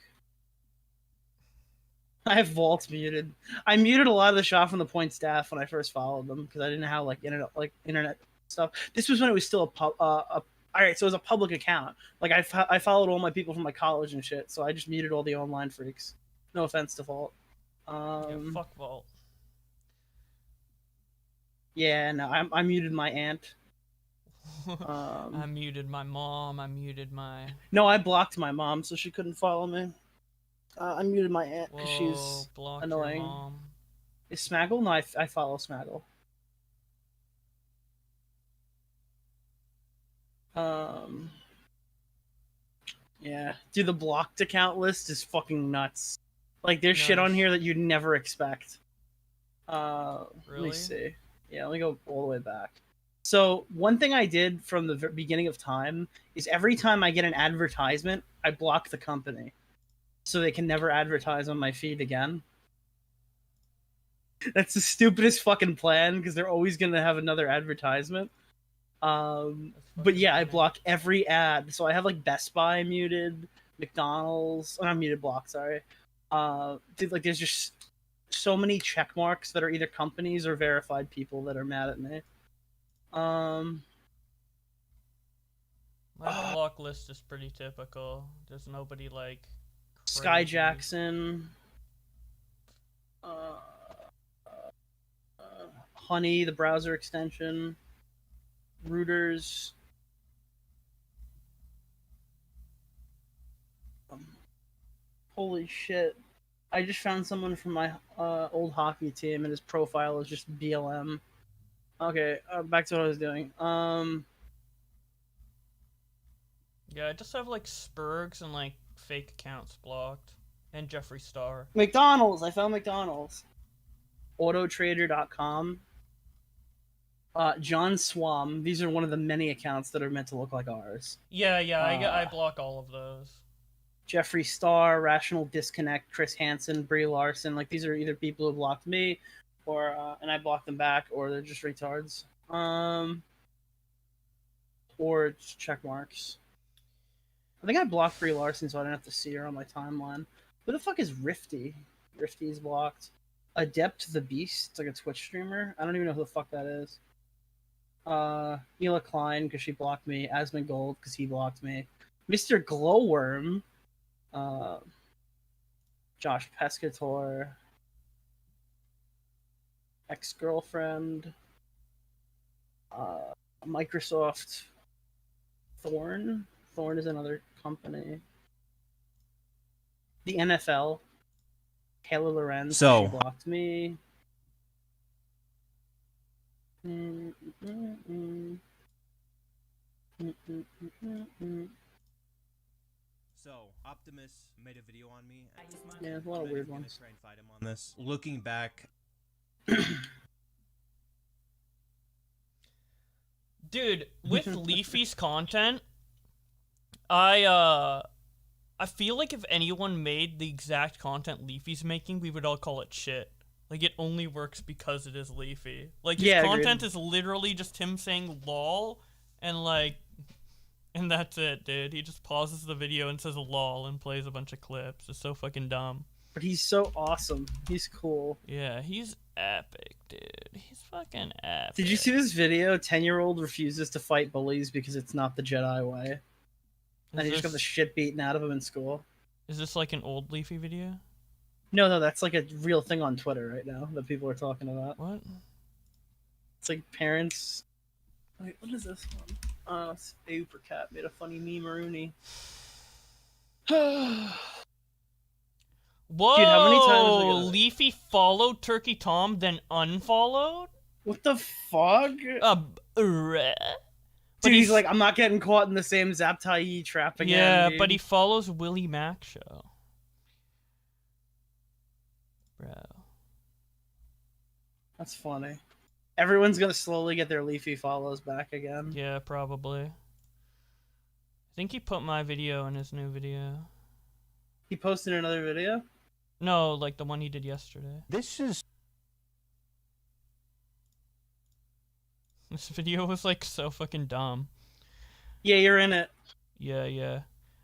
I have Vaults muted. I muted a lot of the Shot from the Point staff when I first followed them because I didn't know how like internet stuff. This was when it was still all right, so it was a public account. Like I followed all my people from my college and shit, so I just muted all the online freaks. No offense to Vault. Yeah, fuck Vault. Yeah, no, I muted my aunt. I muted my mom. I muted my. No, I blocked my mom so she couldn't follow me. I muted my aunt because she's annoying. Your mom. Is Smaggle? No, I follow Smaggle. Yeah, dude, the blocked account list is fucking nuts. Like, there's shit on here that you'd never expect. Really? Let me see. Yeah, let me go all the way back. So, one thing I did from the beginning of time is every time I get an advertisement, I block the company. So they can never advertise on my feed again. That's the stupidest fucking plan because they're always going to have another advertisement. But yeah, I block every ad. So I have like Best Buy muted, McDonald's. Oh, not muted, block. Sorry. Dude, like there's just so many check marks that are either companies or verified people that are mad at me. My block list is pretty typical. There's nobody like crazy. Sky Jackson, Honey, the browser extension, Rooters. Holy shit. I just found someone from my old hockey team and his profile is just BLM. Okay, back to what I was doing. Yeah, I just have like Spurgs and like fake accounts blocked. And Jeffree Star. McDonald's! I found McDonald's. Autotrader.com. John Swam. These are one of the many accounts that are meant to look like ours. Yeah, I block all of those. Jeffree Star, Rational Disconnect, Chris Hansen, Brie Larson. Like, these are either people who blocked me, or and I blocked them back, or they're just retards. Or just check marks. I think I blocked Brie Larson so I didn't have to see her on my timeline. Who the fuck is Rifty? Rifty's blocked. Adept the Beast. It's like a Twitch streamer. I don't even know who the fuck that is. Ela Klein, because she blocked me. Asmongold, because he blocked me. Mr. Glowworm, Josh Pescator, ex-girlfriend, Microsoft, Thorn. Thorn is another company. The NFL, Taylor Lorenz, So she blocked me. So Optimus made a video on me. Yeah, there's a lot of weird ones. Try and fight him on this. Looking back, dude, with Leafy's content, I feel like if anyone made the exact content Leafy's making, we would all call it shit. Like, it only works because it is Leafy. Like, his content is literally just him saying lol, and like, and that's it, dude. He just pauses the video and says lol and plays a bunch of clips. It's so fucking dumb. But he's so awesome. He's cool. Yeah, he's epic, dude. He's fucking epic. Did you see this video? 10-year-old refuses to fight bullies because it's not the Jedi way. And he just got the shit beaten out of him in school. Is this like an old Leafy video? No, that's like a real thing on Twitter right now that people are talking about. What? It's like parents... Wait, what is this one? Supercat made a funny meme, Rooney. Whoa! Dude, how many times Leafy followed Turkey Tom, then unfollowed? What the fuck? Dude, he's like, I'm not getting caught in the same Zaptai trap again. Yeah, dude. but he follows Willie Mac Show. Bro. That's funny. Everyone's gonna slowly get their Leafy follows back again. Yeah, probably. I think he put my video in his new video. He posted another video? No, like the one he did yesterday. This video was like so fucking dumb. Yeah, you're in it. Yeah.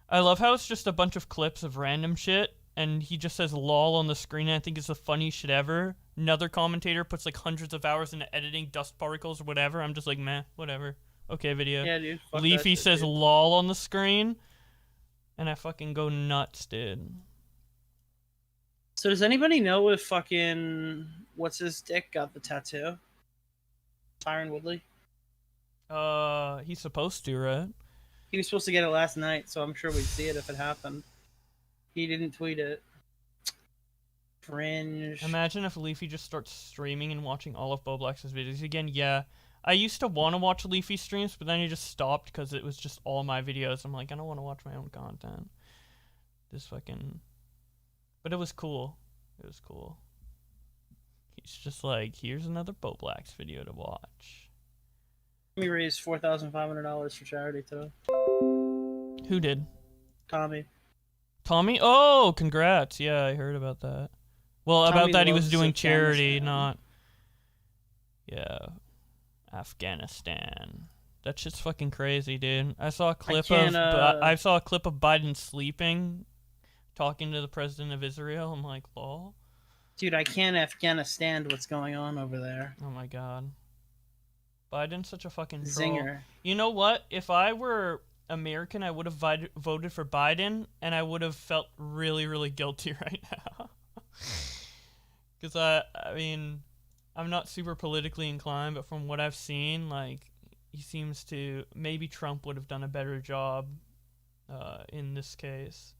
I love how it's just a bunch of clips of random shit, and he just says lol on the screen, and I think it's the funniest shit ever. Another commentator puts like hundreds of hours into editing dust particles or whatever. I'm just like, meh, whatever. Okay, video. Yeah, dude. Leafy shit, says dude. lol on the screen, and I fucking go nuts, dude. So does anybody know if fucking... What's his dick got the tattoo? Tyron Woodley? He's supposed to, right? He was supposed to get it last night, so I'm sure we'd see it if it happened. He didn't tweet it. Cringe. Imagine if Leafy just starts streaming and watching all of Bowblax's videos again. Yeah, I used to want to watch Leafy streams, but then I just stopped because it was just all my videos. I'm like, I don't want to watch my own content. This fucking... But it was cool. It was cool. He's just like, here's another Bowblax video to watch. We raised $4,500 for charity today. Who did? Tommy. Tommy? Oh, congrats. Yeah, I heard about that. Well, Tommy about that he was loves doing charity, Afghanistan. not... Yeah. Afghanistan. That shit's fucking crazy, dude. I saw a clip I saw a clip of Biden sleeping, talking to the president of Israel. I'm like, lol. Dude, I can't Afghanistan what's going on over there. Oh my god. Biden's such a fucking troll. Zinger. You know what? If I were American, I would have voted for Biden, and I would have felt really, really guilty right now. Because, I mean, I'm not super politically inclined, but from what I've seen, like, he seems to... Maybe Trump would have done a better job in this case.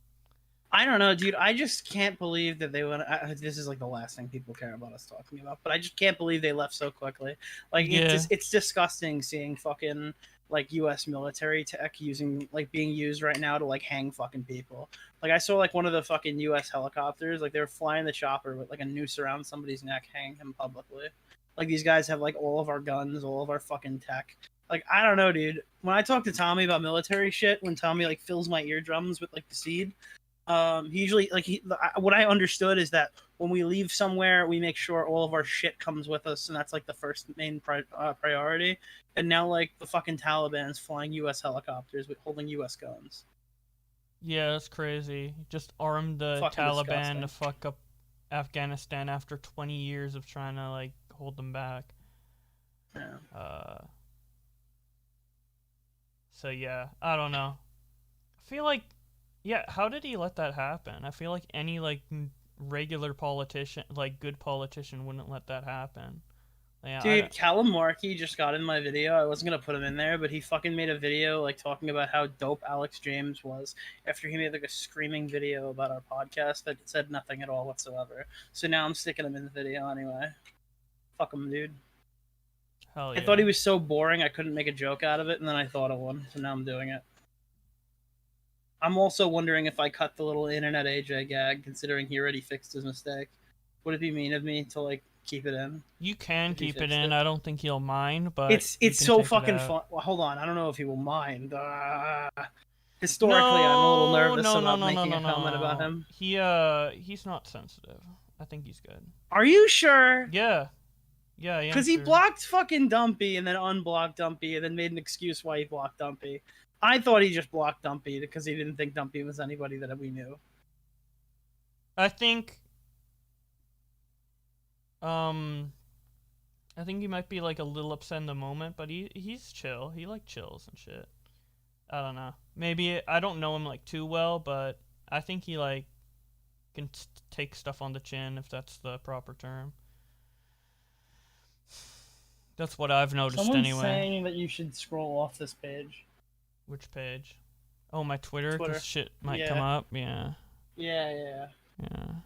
I don't know, dude. I just can't believe that they went. This is like the last thing people care about us talking about, but I just can't believe they left so quickly. Like, Yeah. it's disgusting seeing fucking like U.S. military tech being used right now to like hang fucking people. Like, I saw like one of the fucking U.S. helicopters, like they were flying the chopper with like a noose around somebody's neck, hanging him publicly. Like, these guys have like all of our guns, all of our fucking tech. Like, I don't know, dude. When I talk to Tommy about military shit, when Tommy like fills my eardrums with like the seed. He usually what I understood is that when we leave somewhere, we make sure all of our shit comes with us, and that's like the first main priority. And now like the fucking Taliban's flying U.S. helicopters with holding U.S. guns. Yeah, that's crazy. Just armed the Fucking Taliban disgusting. to fuck up Afghanistan after 20 years of trying to like hold them back. Yeah. So yeah, I don't know. feel like, yeah, how did he let that happen? I feel like any, like, regular politician, like, good politician wouldn't let that happen. Yeah, dude, Callum Markey just got in my video. I wasn't gonna put him in there, but he fucking made a video like talking about how dope Alex James was after he made like a screaming video about our podcast that said nothing at all whatsoever. So now I'm sticking him in the video anyway. Fuck him, dude. Hell yeah. I thought he was so boring I couldn't make a joke out of it, and then I thought of one, so now I'm doing it. I'm also wondering if I cut the little internet AJ gag, considering he already fixed his mistake. Would it be mean of me to like keep it in? You can keep it in. I don't think he'll mind, but it's so fucking fun. Well, hold on, I don't know if he will mind. Historically, I'm a little nervous about making a comment about him. He's not sensitive. I think he's good. Are you sure? Yeah. Yeah, because he blocked fucking Dumpy and then unblocked Dumpy and then made an excuse why he blocked Dumpy. I thought he just blocked Dumpy because he didn't think Dumpy was anybody that we knew. I think he might be like a little upset in the moment, but he's chill. He like chills and shit. I don't know. Maybe I don't know him like too well, but I think he like can take stuff on the chin, if that's the proper term. That's what I've noticed. Someone's anyway. Saying that you should scroll off this page. Which page? Oh, my Twitter. Because shit might come up. Yeah. Yeah. I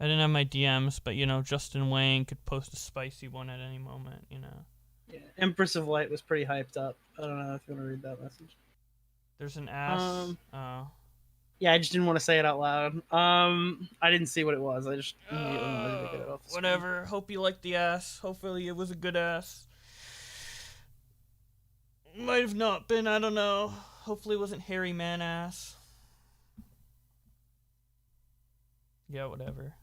didn't have my DMs, but you know, Justin Wayne could post a spicy one at any moment. You know. Yeah. Empress of Light was pretty hyped up. I don't know if you want to read that message. There's an ass. Oh. Yeah, I just didn't want to say it out loud. I didn't see what it was. I just immediately wanted to get it off the whatever. screen. Hope you liked the ass. Hopefully it was a good ass. Might have not been. I don't know. Hopefully it wasn't hairy man ass. Yeah, whatever.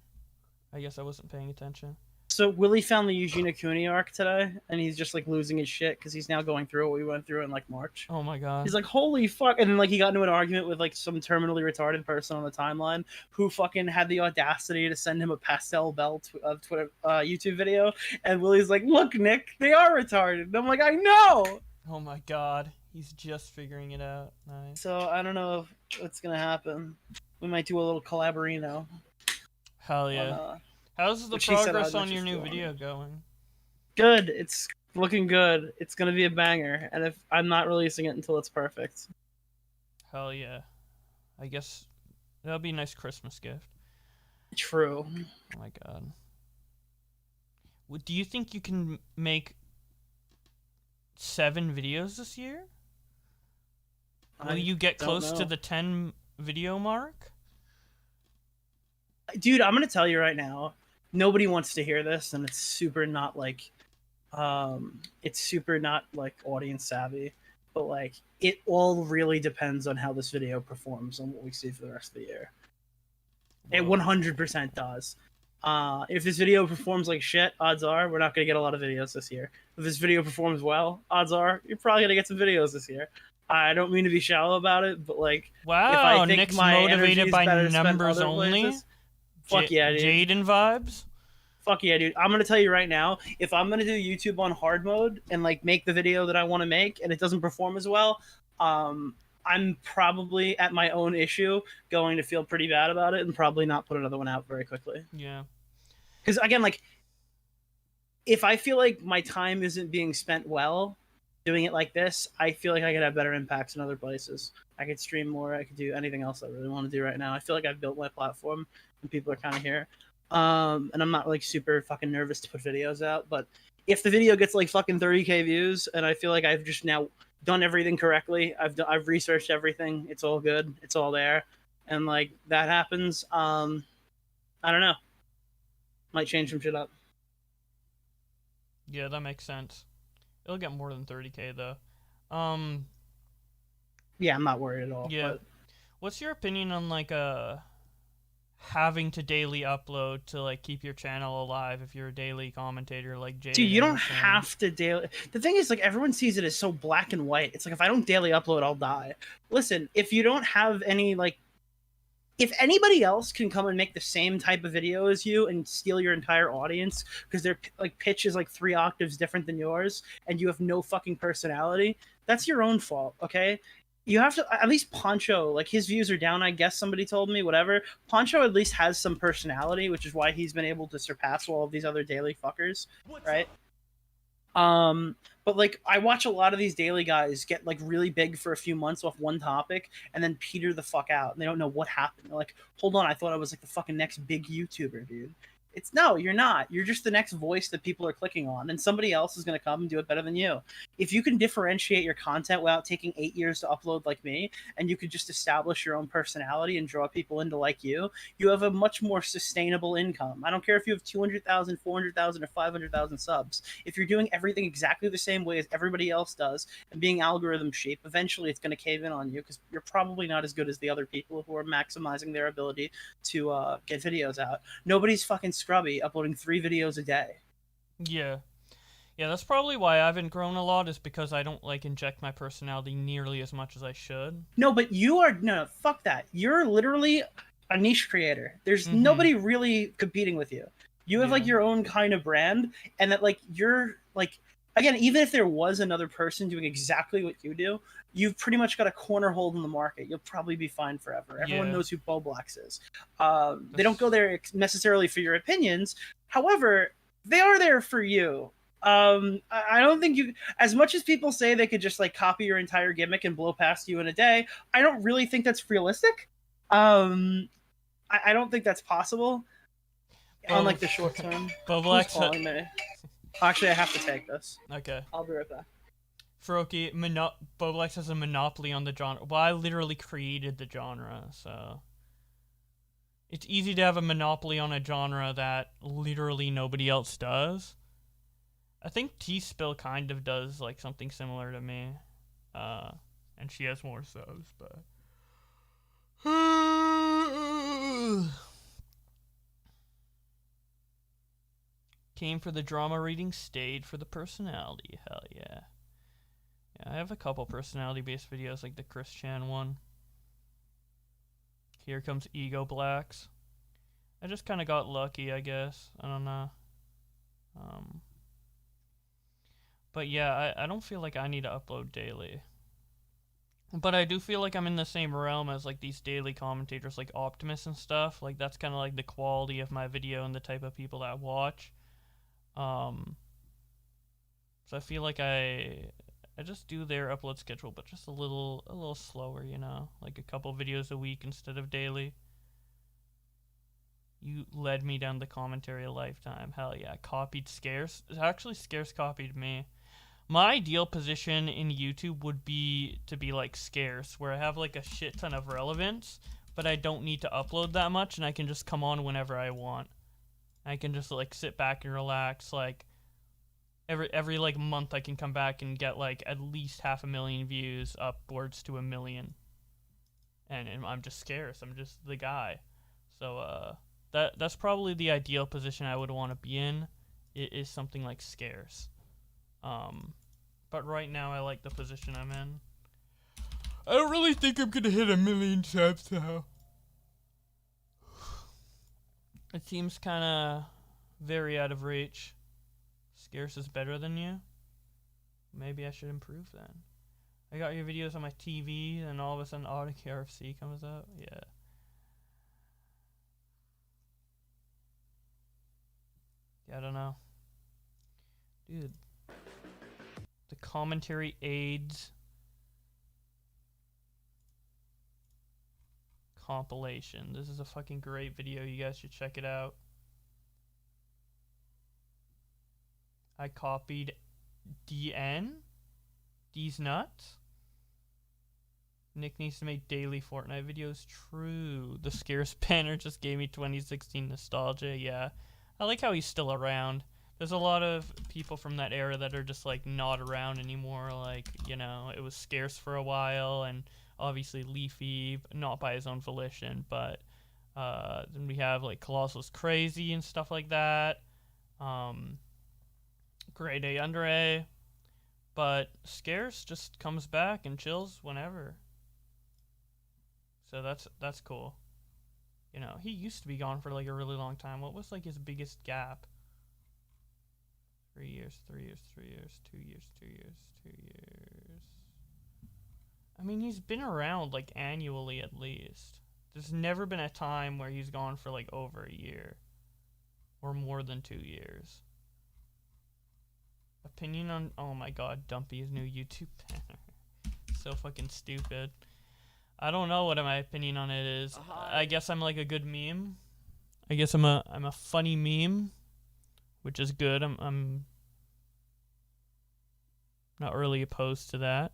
I guess I wasn't paying attention. So Willie found the Eugenia Cooney arc today, and he's just like losing his shit because he's now going through what we went through in like March. Oh my god. He's like, holy fuck. And then like he got into an argument with like some terminally retarded person on the timeline who fucking had the audacity to send him a pastel bell Twitter YouTube video. And Willie's like, look, Nick, they are retarded. And I'm like, I know. Oh my god. He's just figuring it out. Nice. So I don't know what's gonna happen. We might do a little collaborino. Hell yeah. How's the progress on your new video going? Good. It's looking good. It's gonna be a banger, and if I'm not releasing it until it's perfect. Hell yeah. I guess that'll be a nice Christmas gift. True. Oh my god. Do you think you can make 7 videos this year? Will you get close to the 10 video mark? Dude, I'm gonna tell you right now. Nobody wants to hear this, and it's super not like audience savvy, but like it all really depends on how this video performs and what we see for the rest of the year. Whoa. It 100% does. If this video performs like shit, odds are we're not gonna get a lot of videos this year. If this video performs well, odds are you're probably gonna get some videos this year. I don't mean to be shallow about it, but like, wow, if I think Nick's my motivated by numbers only. Places, fuck yeah, dude. Jadyn vibes. Fuck yeah, dude. I'm gonna tell you right now, if I'm gonna do YouTube on hard mode and like make the video that I want to make and it doesn't perform as well, I'm probably at my own issue going to feel pretty bad about it and probably not put another one out very quickly. Yeah. Because again, like, if I feel like my time isn't being spent well doing it like this, I feel like I could have better impacts in other places. I could stream more. I could do anything else I really want to do right now. I feel like I've built my platform and people are kind of here. And I'm not like super fucking nervous to put videos out, but if the video gets like fucking 30k views and I feel like I've just now done everything correctly, I've researched everything, it's all good, it's all there, and like that happens, I don't know, might change some shit up. Yeah, that makes sense. It'll get more than 30k though. Yeah, I'm not worried at all. Yeah. But what's your opinion on like having to daily upload to like keep your channel alive if you're a daily commentator like Jadyn? Dude, you don't have to daily. The thing is, like, everyone sees it as so black and white. It's like, if I don't daily upload, I'll die. Listen, if you don't have any, like, if anybody else can come and make the same type of video as you and steal your entire audience because their like pitch is like 3 octaves different than yours and you have no fucking personality, that's your own fault, okay? you have to, at least Poncho, like his views are down, I guess somebody told me, whatever. Poncho at least has some personality, which is why he's been able to surpass all of these other daily fuckers, right? But like I watch a lot of these daily guys get like really big for a few months off one topic and then peter the fuck out and they don't know what happened. They're like, hold on, I thought I was like the fucking next big YouTuber, dude. It's no, you're not. You're just the next voice that people are clicking on, and somebody else is going to come and do it better than you. If you can differentiate your content without taking 8 years to upload like me, and you could just establish your own personality and draw people into like you have a much more sustainable income. I don't care if you have 200,000, 400,000, or 500,000 subs. If you're doing everything exactly the same way as everybody else does and being algorithm sheep, eventually it's going to cave in on you because you're probably not as good as the other people who are maximizing their ability to get videos out. Nobody's fucking scrubby uploading 3 videos a day. Yeah, that's probably why I haven't grown a lot, is because I don't like inject my personality nearly as much as I should. No, but you are, no, fuck that. You're literally a niche creator. There's nobody really competing with you. You have like your own kind of brand, and that like you're like, again, even if there was another person doing exactly what you do, you've pretty much got a corner hold in the market. You'll probably be fine forever. Everyone knows who Bowblax is. They don't go there necessarily for your opinions. However, they are there for you. I don't think you, as much as people say they could just like copy your entire gimmick and blow past you in a day, I don't really think that's realistic. I don't think that's possible on like the short term. Bowblax calling me? Actually, I have to take this. Okay. I'll be right back. Froki, Bowblax has a monopoly on the genre. Well, I literally created the genre, so it's easy to have a monopoly on a genre that literally nobody else does. I think T-Spill kind of does like something similar to me, and she has more subs, but came for the drama reading, stayed for the personality. Hell yeah. Yeah, I have a couple personality-based videos, like the Chris Chan one. Here comes Ego Blacks. I just kind of got lucky, I guess. I don't know. But yeah, I don't feel like I need to upload daily. But I do feel like I'm in the same realm as like these daily commentators like Optimus and stuff. Like that's kind of like the quality of my video and the type of people that watch. So I feel like I just do their upload schedule, but just a little slower, you know, like a couple videos a week instead of daily. You led me down the commentary a lifetime. Hell yeah. Copied Scarce. Actually, Scarce copied me. My ideal position in YouTube would be to be like Scarce, where I have like a shit ton of relevance, but I don't need to upload that much, and I can just come on whenever I want. I can just like sit back and relax. Like every like month, I can come back and get like at least 500,000 views, upwards to 1 million. And I'm just Scarce. I'm just the guy. So that's probably the ideal position I would want to be in. It is something like Scarce. But right now I like the position I'm in. I don't really think I'm gonna hit 1 million subs though. It seems kinda very out of reach. Scarce is better than you? Maybe I should improve then. I got your videos on my TV and all of a sudden Auto KRFC comes up. Yeah. Yeah, I don't know. Dude. The commentary aids compilation. This is a fucking great video. You guys should check it out. I copied DN. D's nuts. Nick needs to make daily Fortnite videos. True. The Scarce banner just gave me 2016 nostalgia. Yeah. I like how he's still around. There's a lot of people from that era that are just, like, not around anymore. Like, you know, it was Scarce for a while, and obviously Leafy, not by his own volition, but then we have, like, Colossal's Crazy and stuff like that. Grade A, Under A. But Scarce just comes back and chills whenever. So that's cool. You know, he used to be gone for, like, a really long time. What was, like, his biggest gap? 3 years, 3 years, 3 years, 2 years, 2 years, 2 years. I mean, he's been around, like, annually at least. There's never been a time where he's gone for, like, over a year. Or more than 2 years. Opinion on... Oh my god, Dumpy's new YouTube banner. So fucking stupid. I don't know what my opinion on it is. I guess I'm, like, a good meme. I guess I'm a funny meme. Which is good. I'm not really opposed to that.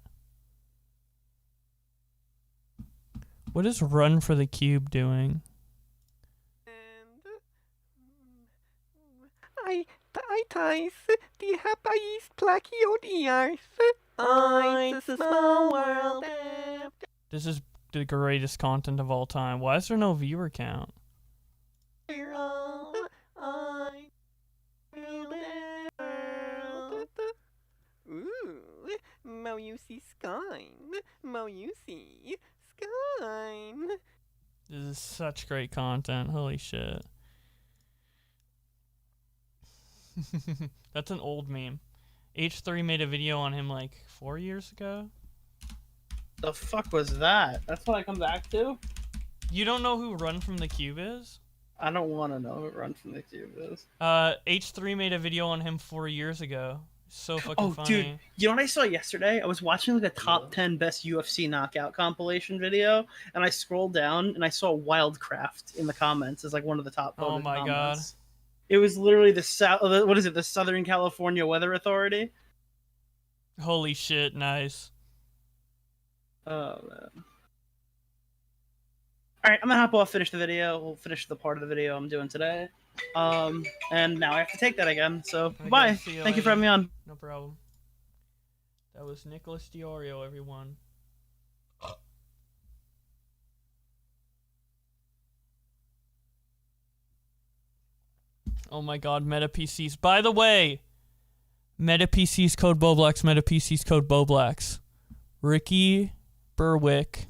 What is Run for the Cube doing? I ties the happy's plakiodiars. It's a small world. This is the greatest content of all time. Why is there no viewer count? Ooh, mo you see skine, mo you see skine. This is such great content. Holy shit. That's an old meme. H3 made a video on him like 4 years ago. The fuck was that? That's what I come back to? You don't know who Run from the Cube is? I don't want to know who Run from the Cube is. H3 made a video on him 4 years ago. So fucking funny. Dude, you know what I saw yesterday? I was watching like a top 10 best UFC knockout compilation video, and I scrolled down and I saw Wildcraft in the comments as like one of the top. Oh my comments. god! It was literally the the Southern California Weather Authority. Holy shit! Nice. Oh man. All right, I'm gonna hop off, finish the video. We'll finish the part of the video I'm doing today. And now I have to take that again. So bye. Thank you for having me on. No problem. That was Nicholas Diorio, everyone. Oh my god, Meta PCs. By the way, Meta PCs code Bowblax, Meta PCs code Bowblax. Ricky Berwick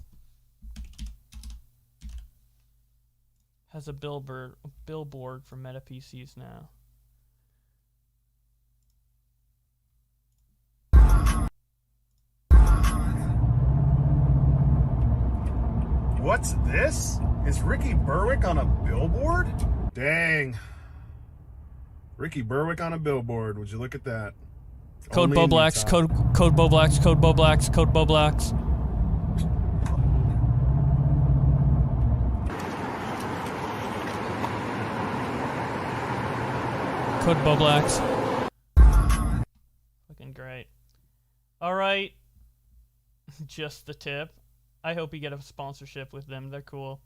has a billboard for Meta PCs now. What's this? Is Ricky Berwick on a billboard? Dang. Ricky Berwick on a billboard. Would you look at that? Code Bowblax, code Bowblax, code Bowblax, code Bowblax. Code Bowblax. Fucking great. Alright. Just the tip. I hope you get a sponsorship with them. They're cool.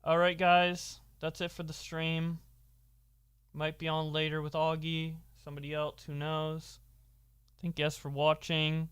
Alright, guys. That's it for the stream. Might be on later with Augie. Somebody else. Who knows? Thank you guys for watching.